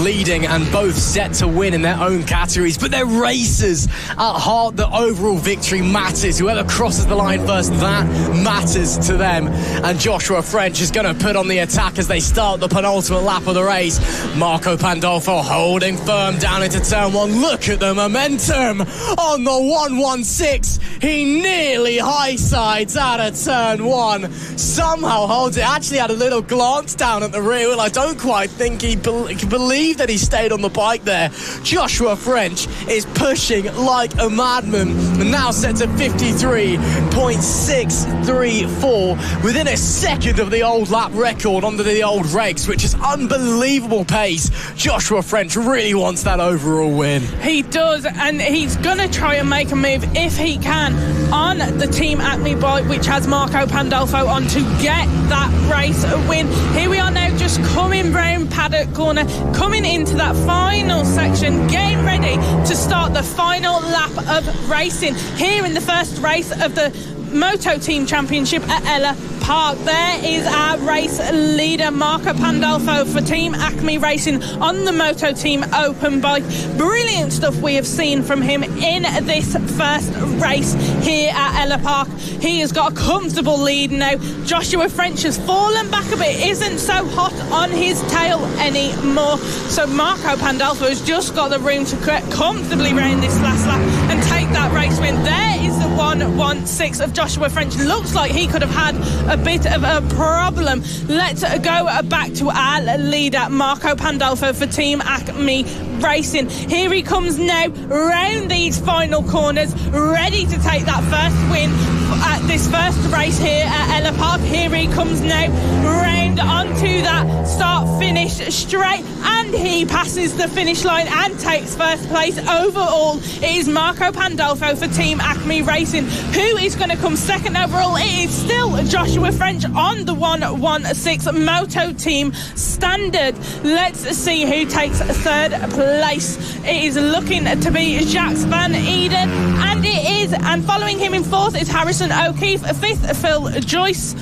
leading and both set to win in their own categories, but they're racers. At heart, the overall victory matters. Whoever crosses the line first, that matters to them. And Joshua French is going to put on the attack as they start the penultimate lap of the race. Marco Pandolfo holding firm down into turn 1. Look at the momentum on the 116. He nearly high sides out of turn 1. Somehow holds it. Actually had a little glance down at the rear wheel. I don't quite think he can believe that he stayed on the bike there. Joshua French is pushing like a madman, and now set to 53.634, within a second of the old lap record under the old regs, which is unbelievable pace. Joshua French really wants that overall win. He does, and he's going to try and make a move if he can on the Team Acme bike, which has Marco Pandolfo on, to get that race win. Here we are now, just coming round paddock corner, coming into that final section, getting ready to start the final lap of racing here in the first race of the Moto Team Championship at Ellough Park. There is our race leader, Marco Pandolfo for Team Acme Racing on the Moto Team Open bike. Brilliant stuff we have seen from him in this first race here at Ellough Park. He has got a comfortable lead now. Joshua French has fallen back a bit, isn't so hot on his tail anymore. So Marco Pandolfo has just got the room to comfortably round this last lap and take that race win. There is the 116 of Joshua French. Looks like he could have had a bit of a problem. Let's go back to our leader, Marco Pandolfo for Team Acme Racing. Here he comes now, round these final corners, ready to take that first win at this first race here at Ellough Park. Here he comes now, round onto that start-finish straight, and he passes the finish line and takes first place overall. It is Marco Pandolfo for Team Acme Racing. Who is going to come second overall? It is still Joshua French on the 116 Moto Team Standard. Let's see who takes third place. It is looking to be Jacques Van Eden, and it is, and following him in fourth is Harrison O'Keefe, fifth Phil Joyce,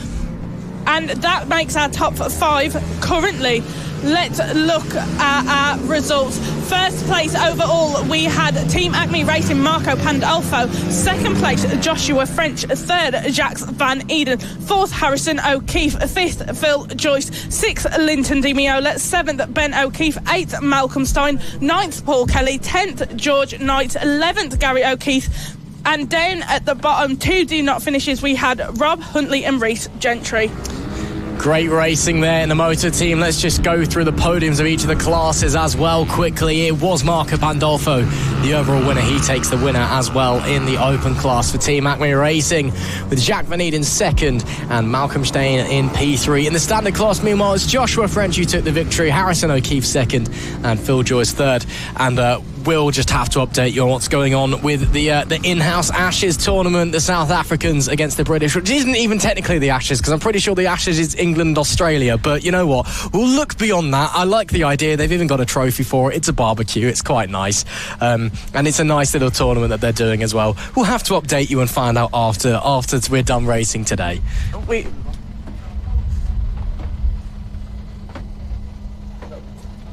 and that makes our top 5 currently. Let's look at our results. First place overall, we had Team Acme Racing, Marco Pandolfo. Second place, Joshua French. Third, Jacques Van Eden. Fourth, Harrison O'Keefe. Fifth, Phil Joyce. Sixth, Linton Di Miola. Seventh, Ben O'Keefe. Eighth, Malcolm Steyn. Ninth, Paul Kelly. 10th, George Knight. 11th, Gary O'Keefe. And down at the bottom, 2 do not finishes, we had Rob Huntley and Reece Gentry. Great racing there in the motor team. Let's just go through the podiums of each of the classes as well quickly. It was Marco Pandolfo, the overall winner. He takes the winner as well in the open class for Team Acme Racing, with Jacques Van Eden second and Malcolm Stein in P3. In the standard class, meanwhile, it's Joshua French who took the victory, Harrison O'Keefe second, and Phil Joyce third. And we'll just have to update you on what's going on with the in-house Ashes tournament, the South Africans against the British, which isn't even technically the Ashes, because I'm pretty sure the Ashes is England, Australia. But you know what? We'll look beyond that. I like the idea. They've even got a trophy for it. It's a barbecue. It's quite nice. And it's a nice little tournament that they're doing as well. We'll have to update you and find out after we're done racing today.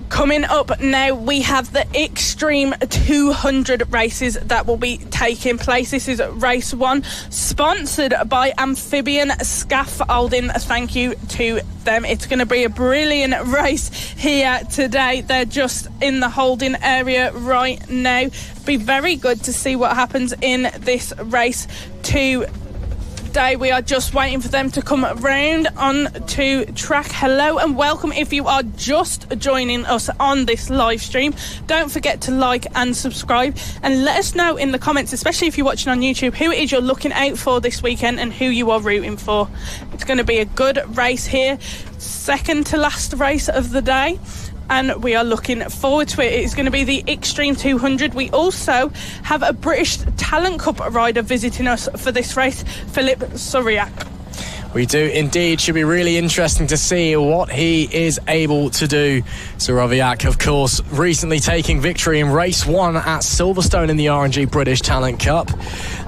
Coming up now, we have the Extreme 200 races that will be taking place. This is race 1, sponsored by Amphibian Scaffolding. Thank you to them. It's going to be a brilliant race here today. They're just in the holding area right now. Be very good to see what happens in this race today. We are just waiting for them to come round on to track. Hello and welcome if you are just joining us on this live stream. Don't forget to like and subscribe, and let us know in the comments, especially if you're watching on YouTube, who it is you're looking out for this weekend and who you are rooting for. It's going to be a good race here, second to last race of the day, and we are looking forward to it. It's going to be the Extreme 200. We also have a British Talent Cup rider visiting us for this race, Philip Suriak. We do indeed. Should be really interesting to see what he is able to do. Suraviak, of course, recently taking victory in race 1 at Silverstone in the R&G British Talent Cup.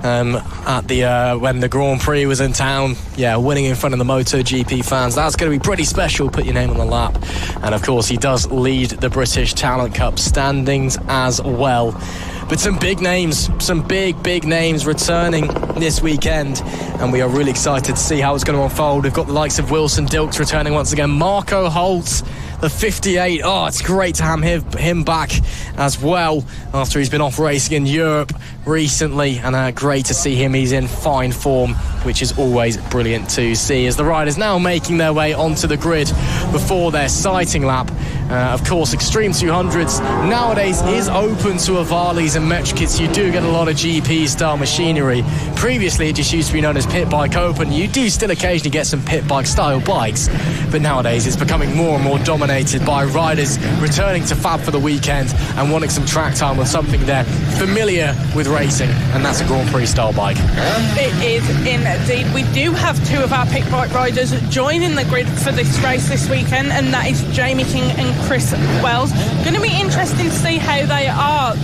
At the when the Grand Prix was in town, winning in front of the MotoGP fans. That's going to be pretty special. Put your name on the lap. And of course, he does lead the British Talent Cup standings as well. But some big names, some big names returning this weekend, and we are really excited to see how it's going to unfold. We've got the likes of Wilson Dilks returning once again, Marco Holtz, the 58. Oh, it's great to have him back as well after he's been off racing in Europe recently, and great to see him. He's in fine form, which is always brilliant to see, as the riders now making their way onto the grid before their sighting lap. Of course, Extreme 200s nowadays is open to Avalis and Metrokits. You do get a lot of GP-style machinery. Previously, it just used to be known as Pit Bike Open. You do still occasionally get some pit bike-style bikes, but nowadays it's becoming more and more dominated by riders returning to FAB for the weekend and wanting some track time with something they're familiar with racing, and that's a Grand Prix-style bike. It is indeed. We do have 2 of our pit bike riders joining the grid for this race this weekend, and that is Jamie King and Chris Wells. Going to be interesting to see how they are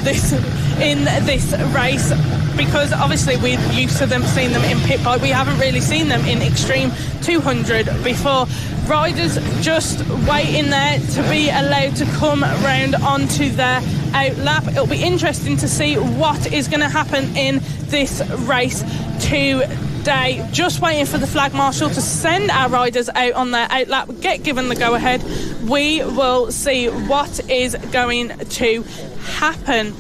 in this race, because obviously we're used to them, seeing them in pit bike. We haven't really seen them in Extreme 200 before. Riders just waiting there to be allowed to come round onto their outlap. It'll be interesting to see what is going to happen in this race today. Just waiting for the flag marshal to send our riders out on their outlap, get given the go-ahead. We will see what is going to happen.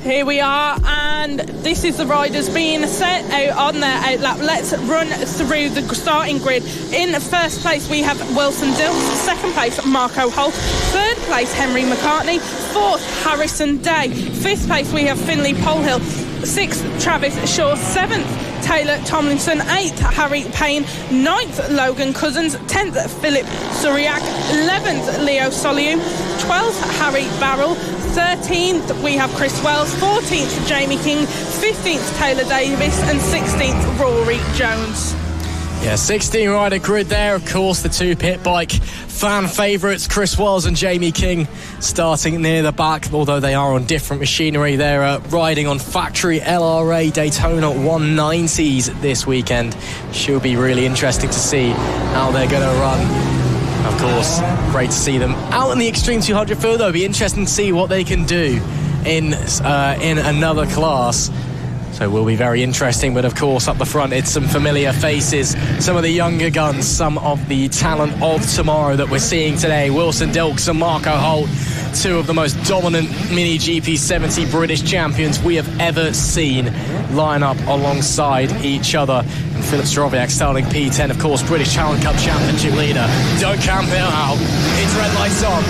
Here we are, and this is the riders being set out on their outlap. Let's run through the starting grid. In first place, we have Wilson Dilks. Second place, Marco Holt. Third place, Henry McCartney. Fourth, Harrison Day. Fifth place, we have Finlay Polhill. Sixth, Travis Shaw. Seventh, Taylor Tomlinson. 8th, Harry Payne. 9th, Logan Cousins. 10th, Philip Suriak. 11th, Leo Soliu. 12th, Harry Barrell. 13th, we have Chris Wells. 14th, Jamie King. 15th, Taylor Davis. And 16th, Rory Jones. 16 rider grid there. Of course, the 2 pit bike fan favourites, Chris Wells and Jamie King, starting near the back, although they are on different machinery. They're riding on factory LRA Daytona 190s this weekend. Should be really interesting to see how they're going to run. Of course, great to see them out in the Extreme 200 field, though. It'll be interesting to see what they can do in another class. So it will be very interesting. But of course, up the front, it's some familiar faces, some of the younger guns, some of the talent of tomorrow that we're seeing today. Wilson Dilks and Marco Holt two of the most dominant Mini GP70 British champions we have ever seen line up alongside each other. And Philip Stroviak starting P10, of course, British Challenge Cup Championship leader. Don't camp it out. It's red lights on.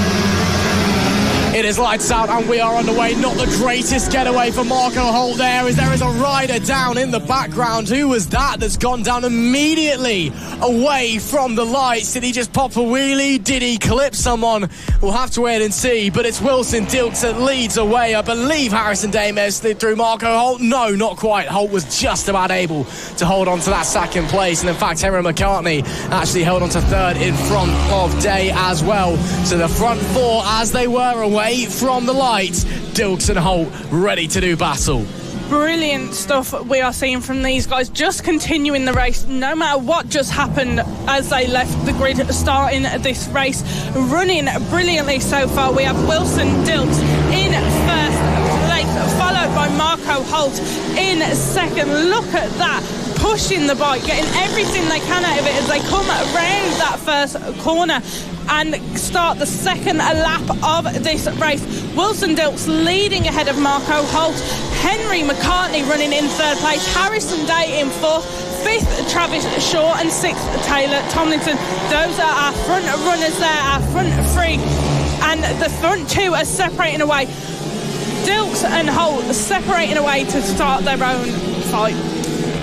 It is lights out and we are underway. Not the greatest getaway for Marco Holt there, as there is a rider down in the background. Who was that that's gone down immediately away from the lights? Did he just pop a wheelie? Did he clip someone? We'll have to wait and see, but it's Wilson Dilks that leads away. I believe Harrison Day may have slid through Marco Holt. No, not quite. Holt was just about able to hold on to that second place, and in fact Henry McCartney actually held on to third in front of Day as well. So the front four, as they were away from the lights, Dilks and Holt ready to do battle. Brilliant stuff we are seeing from these guys, just continuing the race no matter what just happened as they left the grid, starting this race, running brilliantly so far. We have Wilson Dilks in first place, followed by Marco Holt in second. Look at that, pushing the bike, getting everything they can out of it as they come around that first corner and start the second lap of this race. Wilson Dilks leading ahead of Marco Holt, Henry McCartney running in third place, Harrison Day in fourth, fifth Travis Shaw and sixth Taylor Tomlinson. Those are our front runners there, our front three, and the front two are separating away. Dilks and Holt separating away to start their own fight.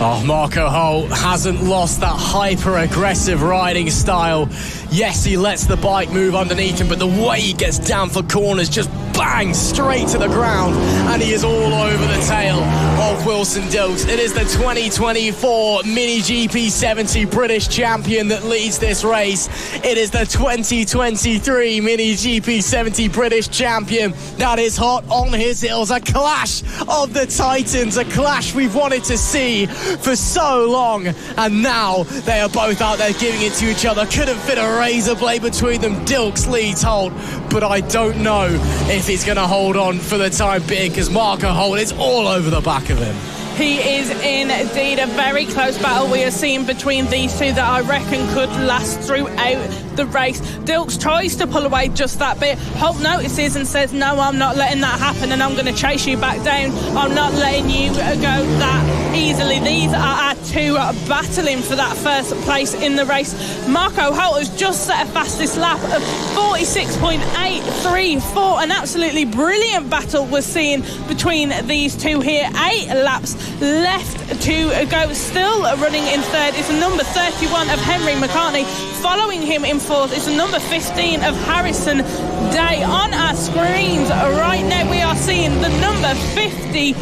Oh, Marco Holt hasn't lost that hyper-aggressive riding style. Yes, he lets the bike move underneath him, but the way he gets down for corners, just bang, straight to the ground, and he is all over the tail of Wilson Dilks. It is the 2024 Mini GP70 British champion that leads this race. It is the 2023 Mini GP70 British champion that is hot on his heels. A clash of the Titans, a clash we've wanted to see for so long, and now they are both out there giving it to each other. Couldn't fit a razor blade between them. Dilks leads Holt, but I don't know if he's going to hold on for the time being, because Marco Holt is all over the back of him. He is indeed a very close battle we are seeing between these two that I reckon could last throughout the race. Dilks tries to pull away just that bit. Holt notices and says, no, I'm not letting that happen, and I'm going to chase you back down. I'm not letting you go that easily. These are our two battling for that first place in the race. Marco Holt has just set a fastest lap of 46.834. An absolutely brilliant battle we're seeing between these two here. 8 laps left to go. Still running in third is the number 31 of Henry McCartney. Following him in fourth is the number 15 of Harrison Day. On our screens right now we are seeing the number 58.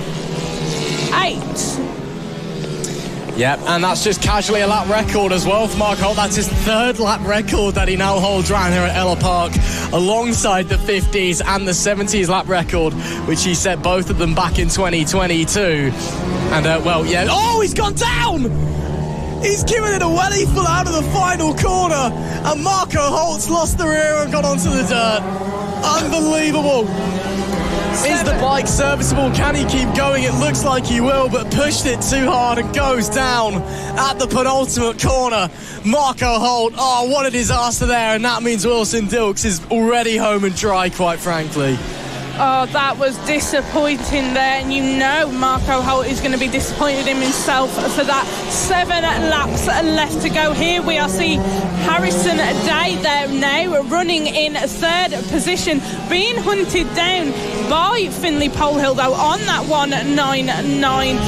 Yep, and that's just casually a lap record as well for Marco Holt. That's his third lap record that he now holds around here at Ellough Park, alongside the 50s and the 70s lap record, which he set both of them back in 2022. And, well, yeah. Oh, he's gone down! He's given it a welly full out of the final corner, and Marco Holt's lost the rear and gone onto the dirt. Unbelievable. Is the bike serviceable? Can he keep going? It looks like he will, but pushed it too hard and goes down at the penultimate corner. Marco Holt, oh, what a disaster there, and that means Wilson Dilks is already home and dry, quite frankly. Oh, that was disappointing there, and you know Marco Holt is going to be disappointed in himself for that. 7 laps left to go. Here we are seeing Harrison Day there now running in third position, being hunted down by Finlay Polehill though on that 199,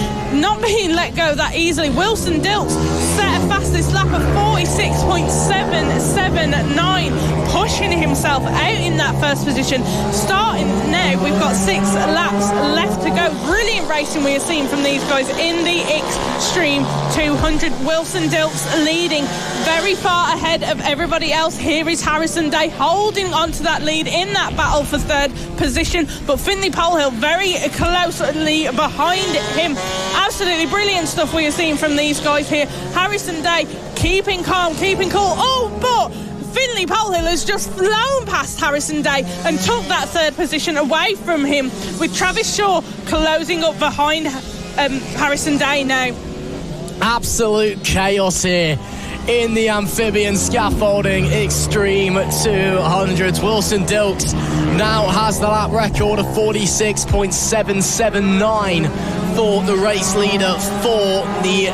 not being let go that easily. Wilson Dilks set a fastest lap of 46.779, pushing himself out in that first position. Starting now, we've got 6 laps left to go. Brilliant racing we are seeing from these guys in the Extreme 200. Wilson Dilks leading very far ahead of everybody else. Here is Harrison Day holding on to that lead in that battle for third position, but Finlay Polehill very closely behind him. Absolutely brilliant stuff we are seeing from these guys here. Harrison Day keeping calm, keeping cool. Oh, but Finlay Polehill has just flown past Harrison Day and took that third position away from him, with Travis Shaw closing up behind Harrison Day now. Absolute chaos here in the amphibian scaffolding Extreme 200s. Wilson Dilks now has the lap record of 46.779 for the race leader for the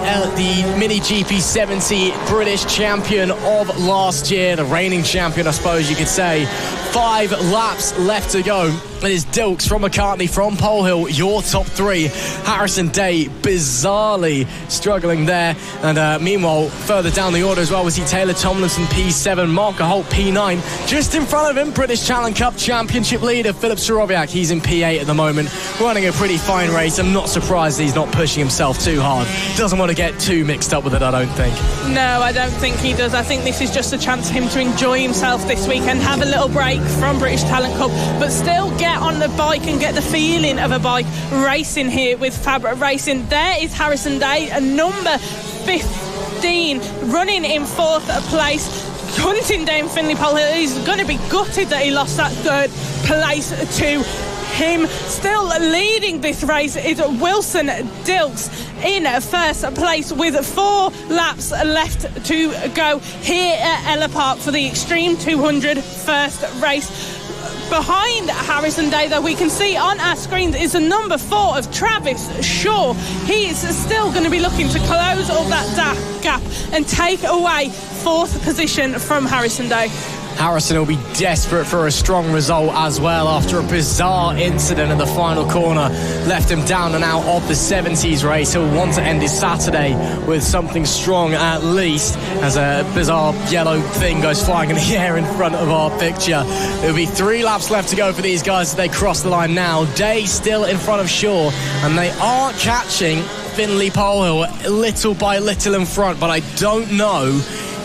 Mini GP70 British champion of last year, the reigning champion, I suppose you could say. 5 laps left to go. It is Dilks from McCartney from Pole Hill, your top 3. Harrison Day bizarrely struggling there. And meanwhile, further down the order as well, we see Taylor Tomlinson P7, Marco Holt P9. Just in front of him, British Challenge Cup Championship leader Filip Sorowiak. He's in P8 at the moment, running a pretty fine race. I'm not surprised he's not pushing himself too hard. Doesn't want to get too mixed up with it, I don't think. No, I don't think he does. I think this is just a chance for him to enjoy himself this weekend, have a little break from British Talent Cup, but still get on the bike and get the feeling of a bike racing here with FAB-Racing. There is Harrison Day, number 15, running in 4th place, hunting down Finley Pole Hill. He's going to be gutted that he lost that 3rd place to him. Still leading this race is Wilson Dilks in 1st place with 4 laps left to go here at Ellough Park for the Extreme 200 first race. Behind Harrison Day, though, we can see on our screens is the number 4 of Travis Shaw. He is still going to be looking to close all that gap and take away 4th position from Harrison Day. Harrison will be desperate for a strong result as well after a bizarre incident in the final corner left him down and out of the 70s race. He'll want to end his Saturday with something strong at least, as a bizarre yellow thing goes flying in the air in front of our picture. There'll be 3 laps left to go for these guys as they cross the line now. Day still in front of Shaw, and they are catching Finley Pole Hill little by little in front, but I don't know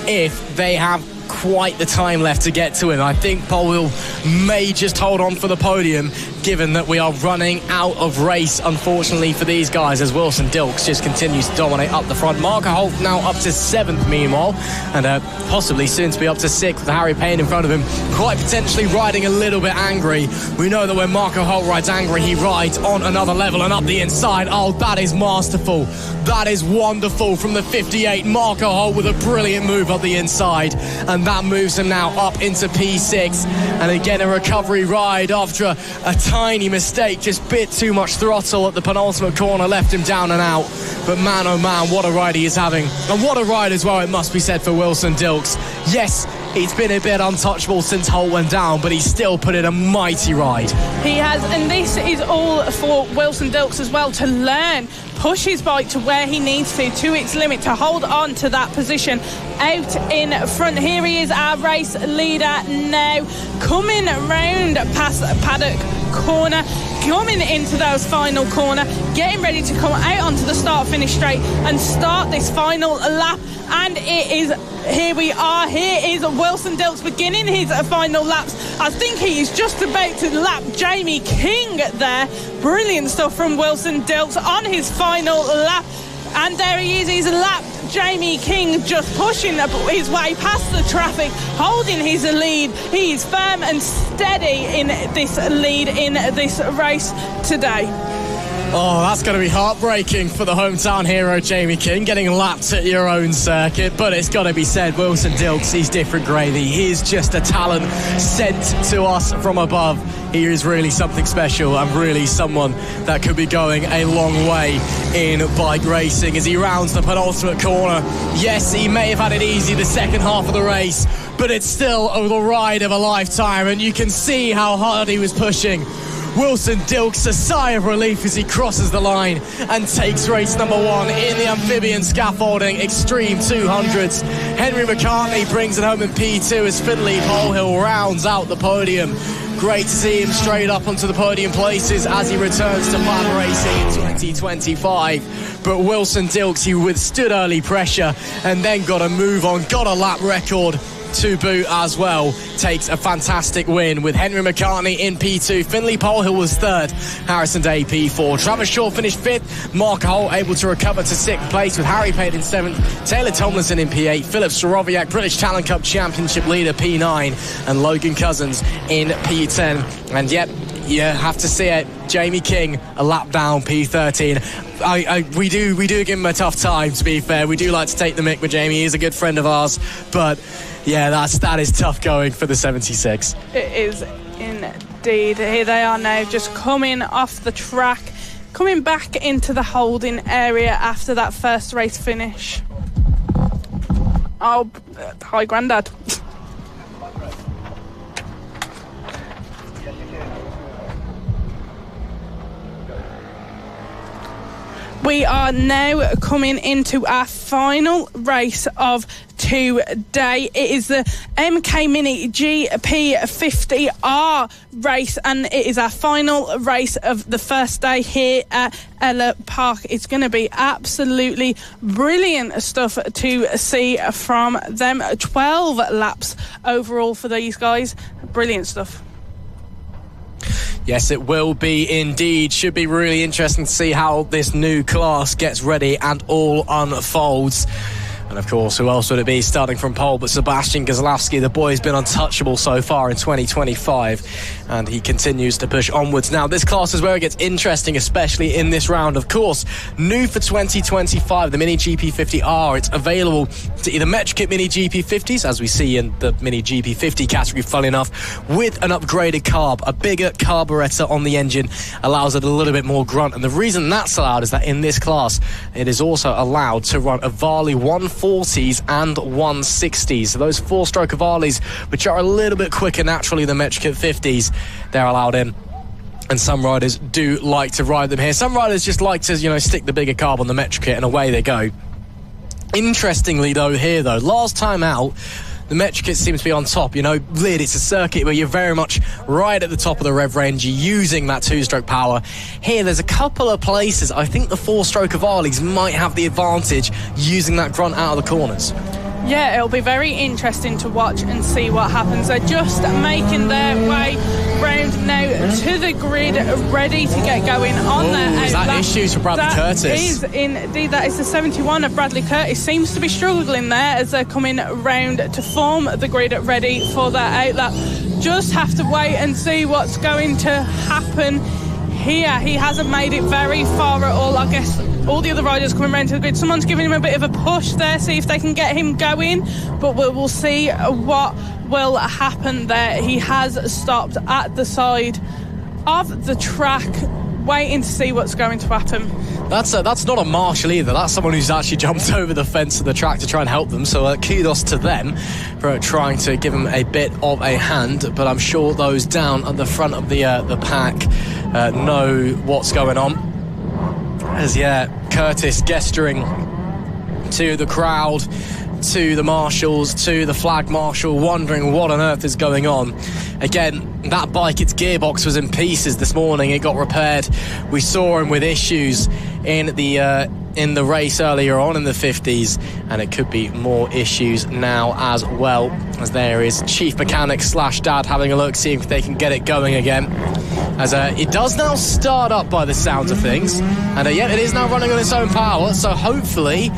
if they have quite the time left to get to him. I think Pole Hill may just hold on for the podium, given that we are running out of race, unfortunately, for these guys, as Wilson Dilks just continues to dominate up the front. Marco Holt now up to 7th, meanwhile, and possibly soon to be up to 6th with Harry Payne in front of him, quite potentially riding a little bit angry. We know that when Marco Holt rides angry, he rides on another level and up the inside. Oh, that is masterful. That is wonderful from the 58. Marco Holt with a brilliant move up the inside, and that moves him now up into P6. And again, a recovery ride after a tiny mistake, just bit too much throttle at the penultimate corner, left him down and out. But man, oh man, what a ride he is having. And what a ride as well, it must be said, for Wilson Dilks. Yes, it's been a bit untouchable since Holt went down, but he's still put in a mighty ride. He has, and this is all for Wilson Dilks as well, to learn, push his bike to where he needs to its limit, to hold on to that position out in front. Here he is, our race leader now, coming round past Paddock Corner, coming into those final corner, getting ready to come out onto the start-finish straight and start this final lap. And it is, here we are, here is Wilson Dilks beginning his final laps. I think he is just about to lap Jamie King there. Brilliant stuff from Wilson Dilks on his final lap. And there he is, he's lapped Jamie King, just pushing his way past the traffic, holding his lead. He's firm and steady in this lead in this race today. Oh, that's going to be heartbreaking for the hometown hero, Jamie King, getting lapped at your own circuit. But it's got to be said, Wilson Dilks, he's different gravy. He's just a talent sent to us from above. He is really something special and really someone that could be going a long way in bike racing as he rounds the penultimate corner. Yes, he may have had it easy the second half of the race, but it's still the ride of a lifetime, and you can see how hard he was pushing. Wilson Dilks, a sigh of relief as he crosses the line and takes race number 1 in the amphibian scaffolding Extreme 200s. Henry McCartney brings it home in P2 as Finley Pole Hill rounds out the podium. Great to see him straight up onto the podium places as he returns to FAB-Racing in 2025. But Wilson Dilks, he withstood early pressure and then got a move on, got a lap record to boot as well, takes a fantastic win with Henry McCartney in P2. Finley Pole Hill was 3rd, Harrison Day P4. Travis Shaw finished 5th, Mark Holt able to recover to 6th place with Harry Payne in 7th, Taylor Tomlinson in P8, Filip Sorowiak, British Talent Cup Championship leader P9, and Logan Cousins in P10. And yet, Yeah, have to see it. Jamie King, a lap down, P13. We do give him a tough time, to be fair. We do like to take the mick with Jamie. He's a good friend of ours. But, yeah, that is tough going for the 76. It is indeed. Here they are now, just coming off the track, coming back into the holding area after that first race finish. Oh, hi, Grandad. We are now coming into our final race of today. It is the MK Mini GP50R race, and it is our final race of the first day here at Ellough Park. It's going to be absolutely brilliant stuff to see from them. 12 laps overall for these guys. Brilliant stuff. Yes, it will be indeed. Should be really interesting to see how this new class gets ready and all unfolds. And of course, who else would it be starting from pole but Sebastian Gazlowski? The boy's been untouchable so far in 2025, and he continues to push onwards. Now, this class is where it gets interesting, especially in this round. Of course, new for 2025, the Mini GP50R. It's available to either Metrokit Mini GP50s, as we see in the Mini GP50 category, funnily enough, with an upgraded carb. A bigger carburettor on the engine allows it a little bit more grunt. And the reason that's allowed is that in this class, it is also allowed to run a Varley 140s and 160s. So those four-stroke Varleys, which are a little bit quicker naturally than Metrokit 50s, they're allowed in. And some riders do like to ride them here. Some riders just like to, stick the bigger carb on the Metrokit, and away they go. Interestingly, though, last time out, the Metrokit seems to be on top. Lid, it's a circuit where you're very much right at the top of the rev range, you're using that two-stroke power. Here, there's a couple of places I think the four-stroke Varleys might have the advantage using that grunt out of the corners. Yeah, it'll be very interesting to watch and see what happens. They're just making their way round now to the grid, ready to get going on their outlap. Is that issues for Bradley Curtis? That is the 71 of Bradley Curtis. Seems to be struggling there as they're coming round to form the grid, ready for their outlap. Just have to wait and see what's going to happen here. He hasn't made it very far at all. I guess all the other riders coming round to the grid. Someone's giving him a bit of a push there, see if they can get him going. But we'll see what will happen there. He has stopped at the side of the track, waiting to see what's going to happen. That's not a marshal either. That's someone who's actually jumped over the fence of the track to try and help them. So kudos to them for trying to give them a bit of a hand. But I'm sure those down at the front of the pack know what's going on. As Curtis gesturing to the crowd, to the marshals, to the flag marshal, wondering what on earth is going on. Again, that bike, its gearbox was in pieces this morning. It got repaired. We saw him with issues in the race earlier on in the 50s, and it could be more issues now as well. As there is Chief Mechanic / Dad having a look, seeing if they can get it going again. As it does now start up by the sounds of things, and it is now running on its own power, so hopefully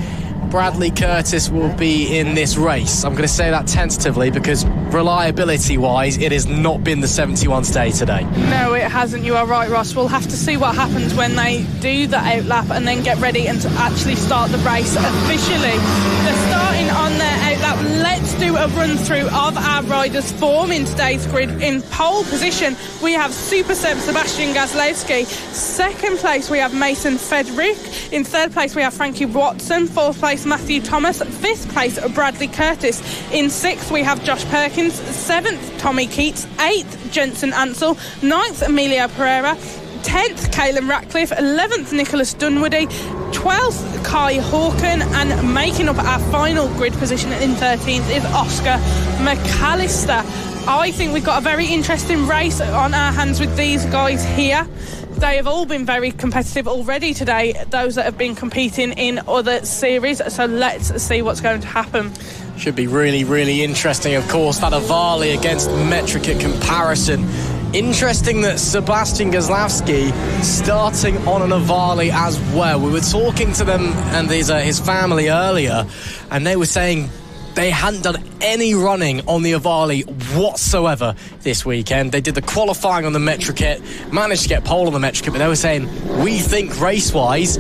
Bradley Curtis will be in this race. I'm going to say that tentatively because reliability-wise, it has not been the 71's day today. No, it hasn't. You are right, Ross. We'll have to see what happens when they do the outlap and then get ready and to actually start the race officially. They're starting on their outlap. Let's do a run-through of our riders' form in today's grid. In pole position, we have Super Seb Sebastian Gazlowski. Second place, we have Mason Fedrick. In third place, we have Frankie Watson. Fourth place, Matthew Thomas. Fifth place, Bradley Curtis. In sixth, we have Josh Perkins. Seventh, Tommy Keats. Eighth, Jensen Ansell. Ninth, Emilio Pereira. 10th, Caelan Ratcliffe. 11th, Nicholas Dunwoody. 12th, Kai Hawken. And making up our final grid position in 13th is Oscar McAllister. I think we've got a very interesting race on our hands with these guys here. They have all been very competitive already today, those that have been competing in other series. So let's see what's going to happen. Should be really, really interesting, of course, that Varley against Metrokit comparison. Interesting that Sebastian Gazlowski starting on an Varley as well. We were talking to them and his family earlier, and they were saying They hadn't done any running on the Avali whatsoever this weekend. They did the qualifying on the Metric Kit, managed to get pole on the Metric Kit, but they were saying, we think race-wise,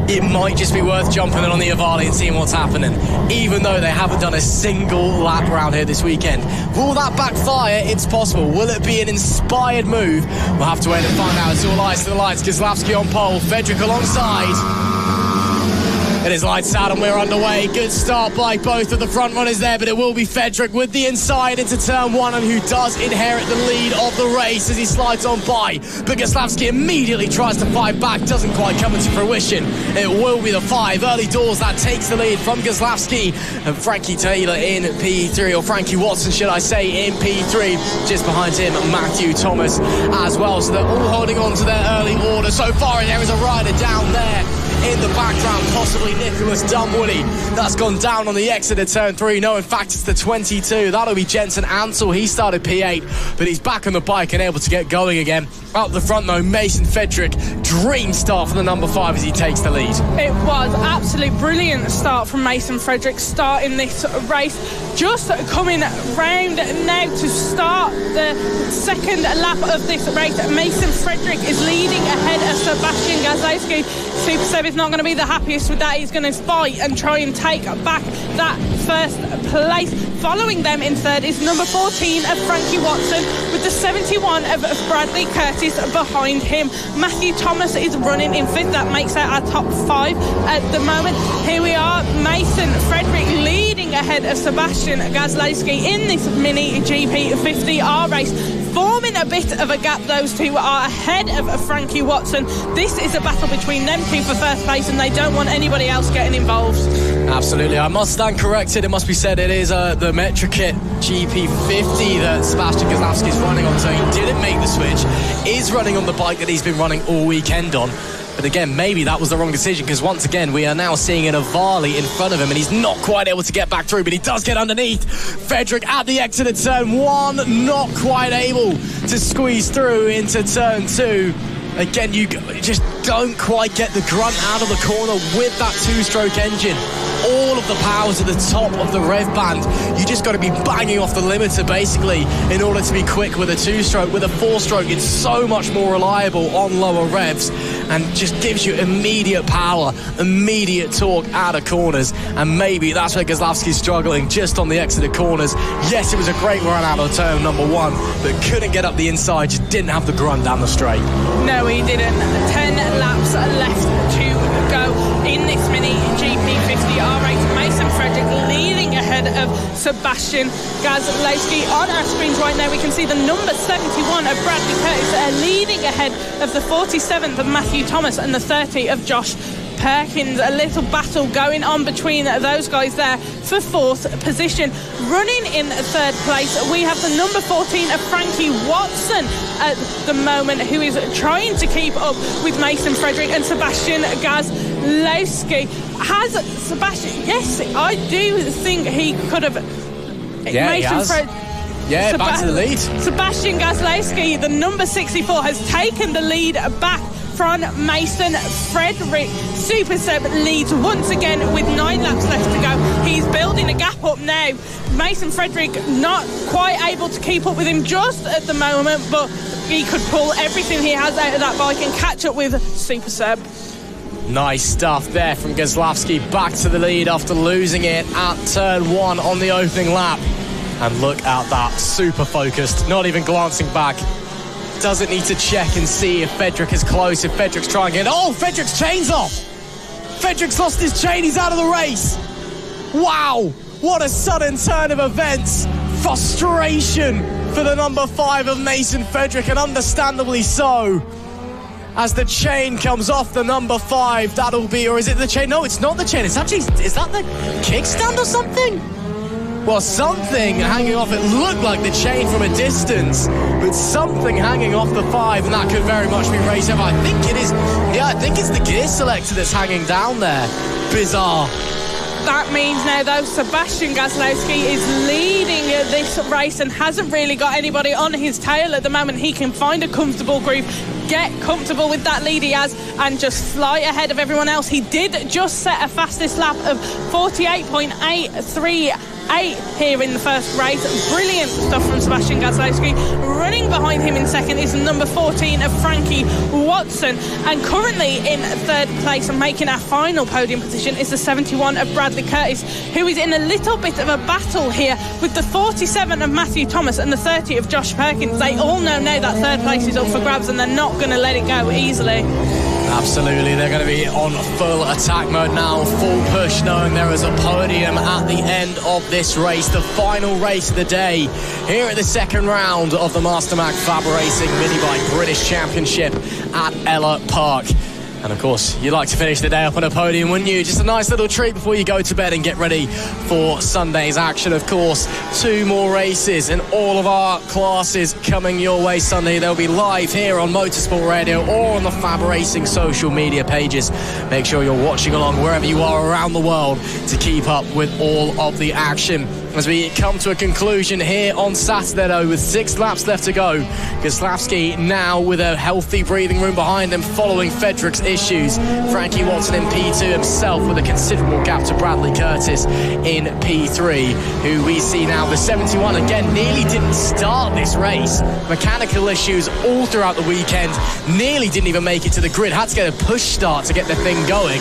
it might just be worth jumping in on the Avali and seeing what's happening, even though they haven't done a single lap around here this weekend. Will that backfire? It's possible. Will it be an inspired move? We'll have to wait and find out. It's all eyes to the lights. Kozlowski on pole, Fedric alongside. It is lights out and we're underway. Good start by both of the front runners there, but it will be Fedric with the inside into turn one, and who does inherit the lead of the race as he slides on by. But Kozlowski immediately tries to fight back, doesn't quite come into fruition. It will be the 5 early doors that takes the lead from Kozlowski, and Frankie Taylor in P3, or Frankie Watson should I say, in P3. Just behind him Matthew Thomas as well, so they're all holding on to their early order so far, and there is a rider down there in the background, possibly Nicholas Dunwoody. That's gone down on the exit of turn 3. No, in fact, it's the 22. That'll be Jensen Ansel. He started P8, but he's back on the bike and able to get going again. Up the front, though, Mason Fedric. Dream start for the number 5 as he takes the lead. It was absolutely brilliant start from Mason Fedric starting this race. Just coming round now to start the second lap of this race. Mason Fedric is leading ahead of Sebastian Kozlowski. Super Seb is not going to be the happiest with that. He's going to fight and try and take back that first place. Following them in third is number 14 of Frankie Watson, with the 71 of Bradley Curtis behind him. Matthew Thomas is running in fifth. That makes out our top 5 at the moment. Here we are, Mason Fedric leading ahead of Sebastian Kozlowski in this mini GP 50R race. Forming a bit of a gap, those two are ahead of Frankie Watson. This is a battle between them two for first place, and they don't want anybody else getting involved. Absolutely. I must stand corrected. It must be said it is the Metric Kit GP50 that Sebastian Kozlowski is running on, so he didn't make the switch. Is running on the bike that he's been running all weekend on. But again, maybe that was the wrong decision, because once again, we are now seeing an Avali in front of him, and he's not quite able to get back through, but he does get underneath. Fedric at the exit of turn 1, not quite able to squeeze through into turn 2. Again, you just don't quite get the grunt out of the corner with that 2-stroke engine. All of the power to the top of the rev band. You just got to be banging off the limiter, basically, in order to be quick with a 2-stroke. With a 4-stroke, it's so much more reliable on lower revs and just gives you immediate power, immediate torque out of corners. And maybe that's where Kozlowski's struggling, just on the exit of corners. Yes, it was a great run out of turn number 1, but couldn't get up the inside, just didn't have the grunt down the straight. No, he didn't. 10 laps left to go in this mini GP50R race. Mason Fedric leading ahead of Sebastian Kozlowski. On our screens right now, we can see the number 71 of Bradley Curtis leading ahead of the 47th of Matthew Thomas and the 30 of Josh Perkins. A little battle going on between those guys there for 4th position. Running in 3rd place, we have the number 14 of Frankie Watson at the moment, who is trying to keep up with Mason Fedric and Sebastian Kozlowski. Has Sebastian... Yes, I do think he could have... Yeah, Mason he has. Back to the lead. Sebastian Kozlowski, the number 64, has taken the lead back from Mason Fedric. Super Seb leads once again with 9 laps left to go. He's building a gap up now. Mason Fedric not quite able to keep up with him just at the moment, but he could pull everything he has out of that bike and catch up with Super Seb. Nice stuff there from Kozlowski, back to the lead after losing it at turn 1 on the opening lap. And look at that, super focused, not even glancing back. Doesn't need to check and see if Fedric is close, if Fedric's trying again. Oh, Fedric's chain's off! Fedric's lost his chain, he's out of the race! Wow, what a sudden turn of events. Frustration for the number 5 of Mason Fedric, and understandably so. As the chain comes off the number 5, that'll be, or is it the chain? No, it's not the chain, it's actually, is that the kickstand or something? Well, something hanging off, it looked like the chain from a distance, but something hanging off the 5, and that could very much be race over. I think it is, yeah, I think it's the gear selector that's hanging down there. Bizarre. That means now, though, Sebastian Kozlowski is leading this race and hasn't really got anybody on his tail at the moment. He can find a comfortable groove, get comfortable with that lead he has, and just fly ahead of everyone else. He did just set a fastest lap of 48.83 8 here in the first race. Brilliant stuff from Sebastian Gazlowski. Running behind him in second is number 14 of Frankie Watson, and currently in third place and making our final podium position is the 71 of Bradley Curtis, who is in a little bit of a battle here with the 47 of Matthew Thomas and the 30 of Josh Perkins. They all know now that third place is up for grabs, and they're not going to let it go easily. Absolutely, they're going to be on full attack mode now, full push, knowing there is a podium at the end of this race, the final race of the day, here at the second round of the MasterMac FAB-Racing Minibike British Championship at Ellough Park. And of course, you'd like to finish the day up on a podium, wouldn't you? Just a nice little treat before you go to bed and get ready for Sunday's action. Of course, 2 more races in all of our classes coming your way Sunday. They'll be live here on Motorsport Radio or on the FAB-Racing social media pages. Make sure you're watching along wherever you are around the world to keep up with all of the action. As we come to a conclusion here on Saturday, though, with 6 laps left to go. Gazlowski now with a healthy breathing room behind him following Fedrick's issues. Frankie Watson in P2 himself with a considerable gap to Bradley Curtis in P3, who we see now the 71 again nearly didn't start this race. Mechanical issues all throughout the weekend, nearly didn't even make it to the grid, had to get a push start to get the thing going.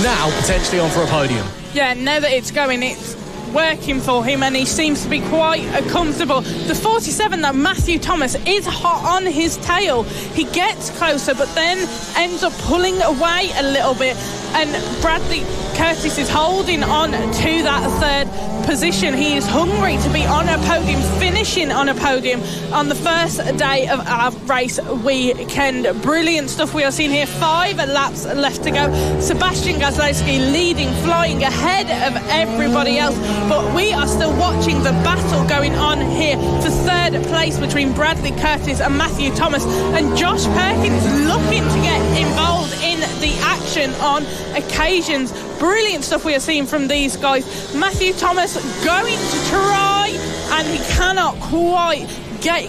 Now potentially on for a podium. Yeah, now that it's going, it's working for him, and he seems to be quite comfortable. The 47, though, Matthew Thomas, is hot on his tail. He gets closer but then ends up pulling away a little bit, and Bradley Curtis is holding on to that third position. He is hungry to be on a podium, finishing on a podium on the first day of our race weekend. Brilliant stuff we are seeing here. 5 laps left to go. Sebastian Gazlowski leading, flying ahead of everybody else, but we are still watching the battle going on here for third place between Bradley Curtis and Matthew Thomas, and Josh Perkins looking to get involved in the action on occasions. Brilliant stuff we are seeing from these guys. Matthew Thomas going to try, and he cannot quite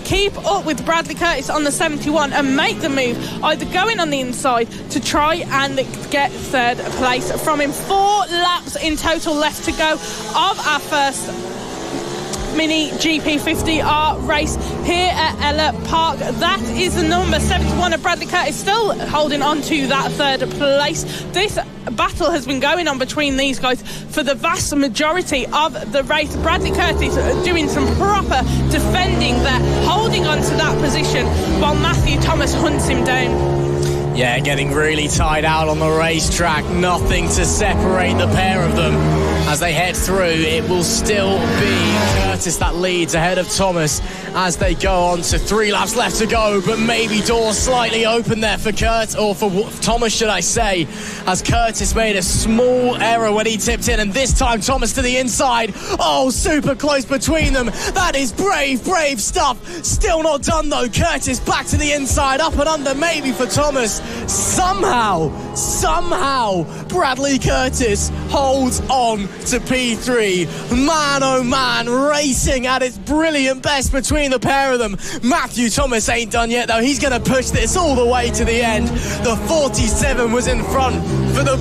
keep up with Bradley Curtis on the 71 and make the move, either going on the inside to try and get third place from him. 4 laps in total left to go of our first Mini GP50R race here at Ellough Park. That is the number 71 of Bradley Curtis, still holding on to that third place. This battle has been going on between these guys for the vast majority of the race. Bradley Curtis doing some proper defending there, holding on to that position while Matthew Thomas hunts him down. Yeah, getting really tied out on the racetrack. Nothing to separate the pair of them. As they head through, it will still be Curtis that leads ahead of Thomas as they go on to 3 laps left to go, but maybe doors slightly open there for Thomas, should I say, as Curtis made a small error when he tipped in, and this time Thomas to the inside. Oh, super close between them. That is brave stuff. Still not done though. Curtis back to the inside, up and under maybe for Thomas. Somehow, Bradley Curtis holds on to P3. Man, oh man, racing at its brilliant best between the pair of them. Matthew Thomas ain't done yet though. He's going to push this all the way to the end. The 47 was in front for the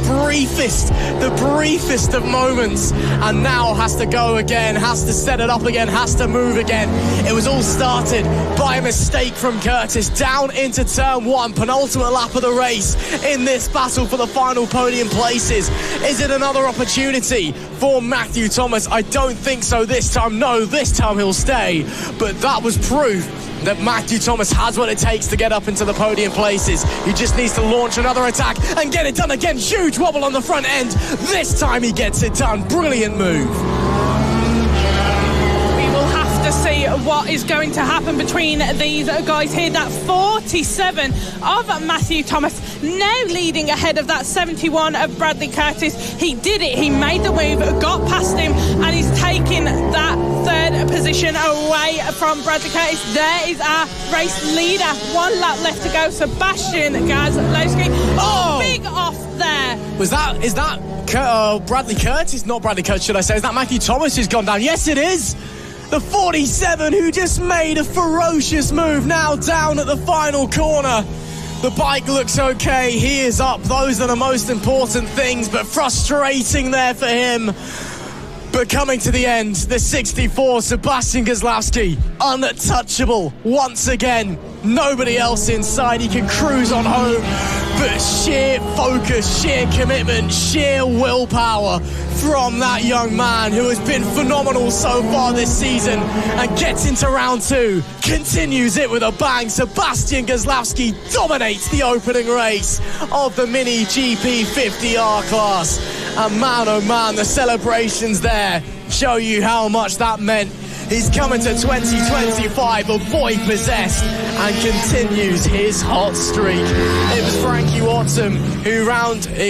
briefest of moments, and now has to go again, has to set it up again, has to move again. It was all started by a mistake from Curtis down into turn 1, penultimate lap of the race in this battle for the final podium places. Is it another opportunity for Matthew Thomas? I don't think so this time. No, this time he'll stay, but that was proof that Matthew Thomas has what it takes to get up into the podium places. He just needs to launch another attack and get it done again. Huge wobble on the front end. This time he gets it done. Brilliant move. To see what is going to happen between these guys here. That 47 of Matthew Thomas now leading ahead of that 71 of Bradley Curtis. He did it, he made the move, got past him, and he's taking that third position away from Bradley Curtis. There is our race leader. 1 lap left to go. Sebastian Gazlowski. Oh, big off there. Is that Bradley Curtis? Not Bradley Curtis, should I say. Is that Matthew Thomas who's gone down? Yes, it is. The 47 who just made a ferocious move, now down at the final corner. The bike looks okay, he is up, those are the most important things, but frustrating there for him. But coming to the end, the 64, Sebastian Kozlowski, untouchable once again. Nobody else inside. He can cruise on home. But sheer focus, sheer commitment, sheer willpower from that young man who has been phenomenal so far this season and gets into round 2, continues it with a bang. Sebastian Kozlowski dominates the opening race of the Mini GP 50R class. And man, oh man, the celebrations there show you how much that meant. He's coming to 2025 a boy possessed and continues his hot streak. It was Frankie Watson who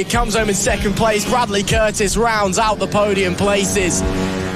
comes home in second place. Bradley Curtis rounds out the podium places.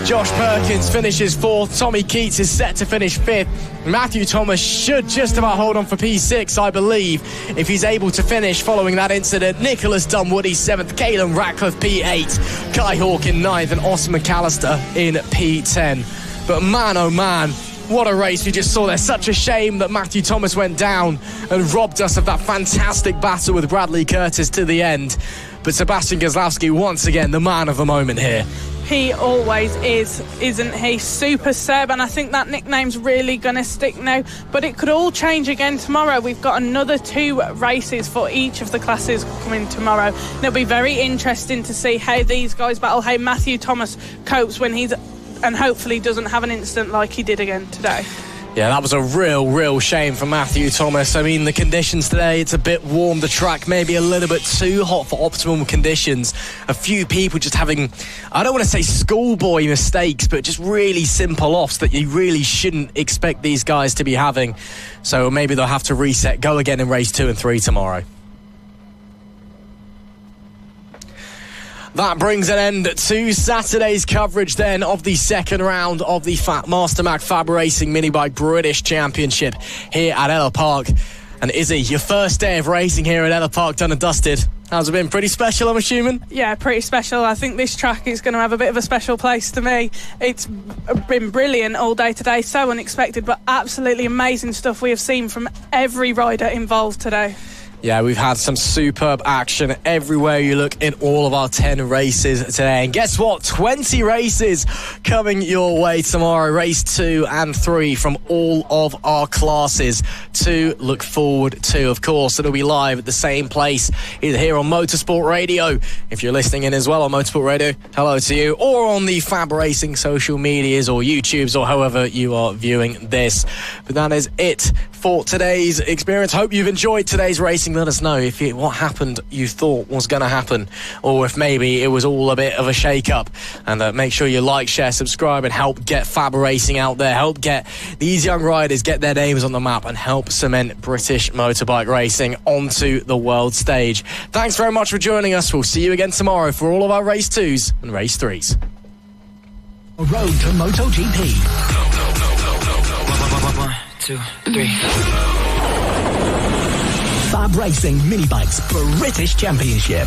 Josh Perkins finishes 4th. Tommy Keats is set to finish 5th. Matthew Thomas should just about hold on for P6, I believe, if he's able to finish following that incident. Nicholas Dunwoody 7th, Caelan Ratcliffe P8, Kai Hawke in 9th, and Austin McAllister in P10. But man, oh man, what a race we just saw there. Such a shame that Matthew Thomas went down and robbed us of that fantastic battle with Bradley Curtis to the end. But Sebastian Kozlowski, once again, the man of the moment here. He always is, isn't he? Super Seb, and I think that nickname's really going to stick now. But it could all change again tomorrow. We've got another 2 races for each of the classes coming tomorrow. And it'll be very interesting to see how these guys battle, how Matthew Thomas copes when he's... and hopefully doesn't have an incident like he did again today. Yeah, that was a real shame for Matthew Thomas. I mean, the conditions today, it's a bit warm. The track maybe a little bit too hot for optimum conditions. A few people just having, I don't want to say schoolboy mistakes, but just really simple offs that you really shouldn't expect these guys to be having. So maybe they'll have to reset, go again in race 2 and 3 tomorrow. That brings an end to Saturday's coverage then of the second round of the MasterMac FAB-Racing Minibike British Championship here at Ellough Park. And Izzy, your first day of racing here at Ellough Park done and dusted. How's it been? Pretty special, I'm assuming? Yeah, pretty special. I think this track is going to have a bit of a special place to me. It's been brilliant all day today, so unexpected, but absolutely amazing stuff we have seen from every rider involved today. Yeah, we've had some superb action everywhere you look in all of our 10 races today. And guess what? 20 races coming your way tomorrow. Race 2 and 3 from all of our classes to look forward to. Of course, it'll be live at the same place, either here on Motorsport Radio. If you're listening in as well on Motorsport Radio, hello to you. Or on the FAB-Racing social medias or YouTubes or however you are viewing this. But that is it for today's experience. Hope you've enjoyed today's racing. Let us know if what happened you thought was going to happen, or if maybe it was all a bit of a shake-up. And make sure you like, share, subscribe, and help get FAB-Racing out there. Help get these young riders get their names on the map and help cement British motorbike racing onto the world stage. Thanks very much for joining us. We'll see you again tomorrow for all of our race 2s and race 3s. A road to MotoGP. 1, 2, 3. FAB-Racing Minibikes British Championship.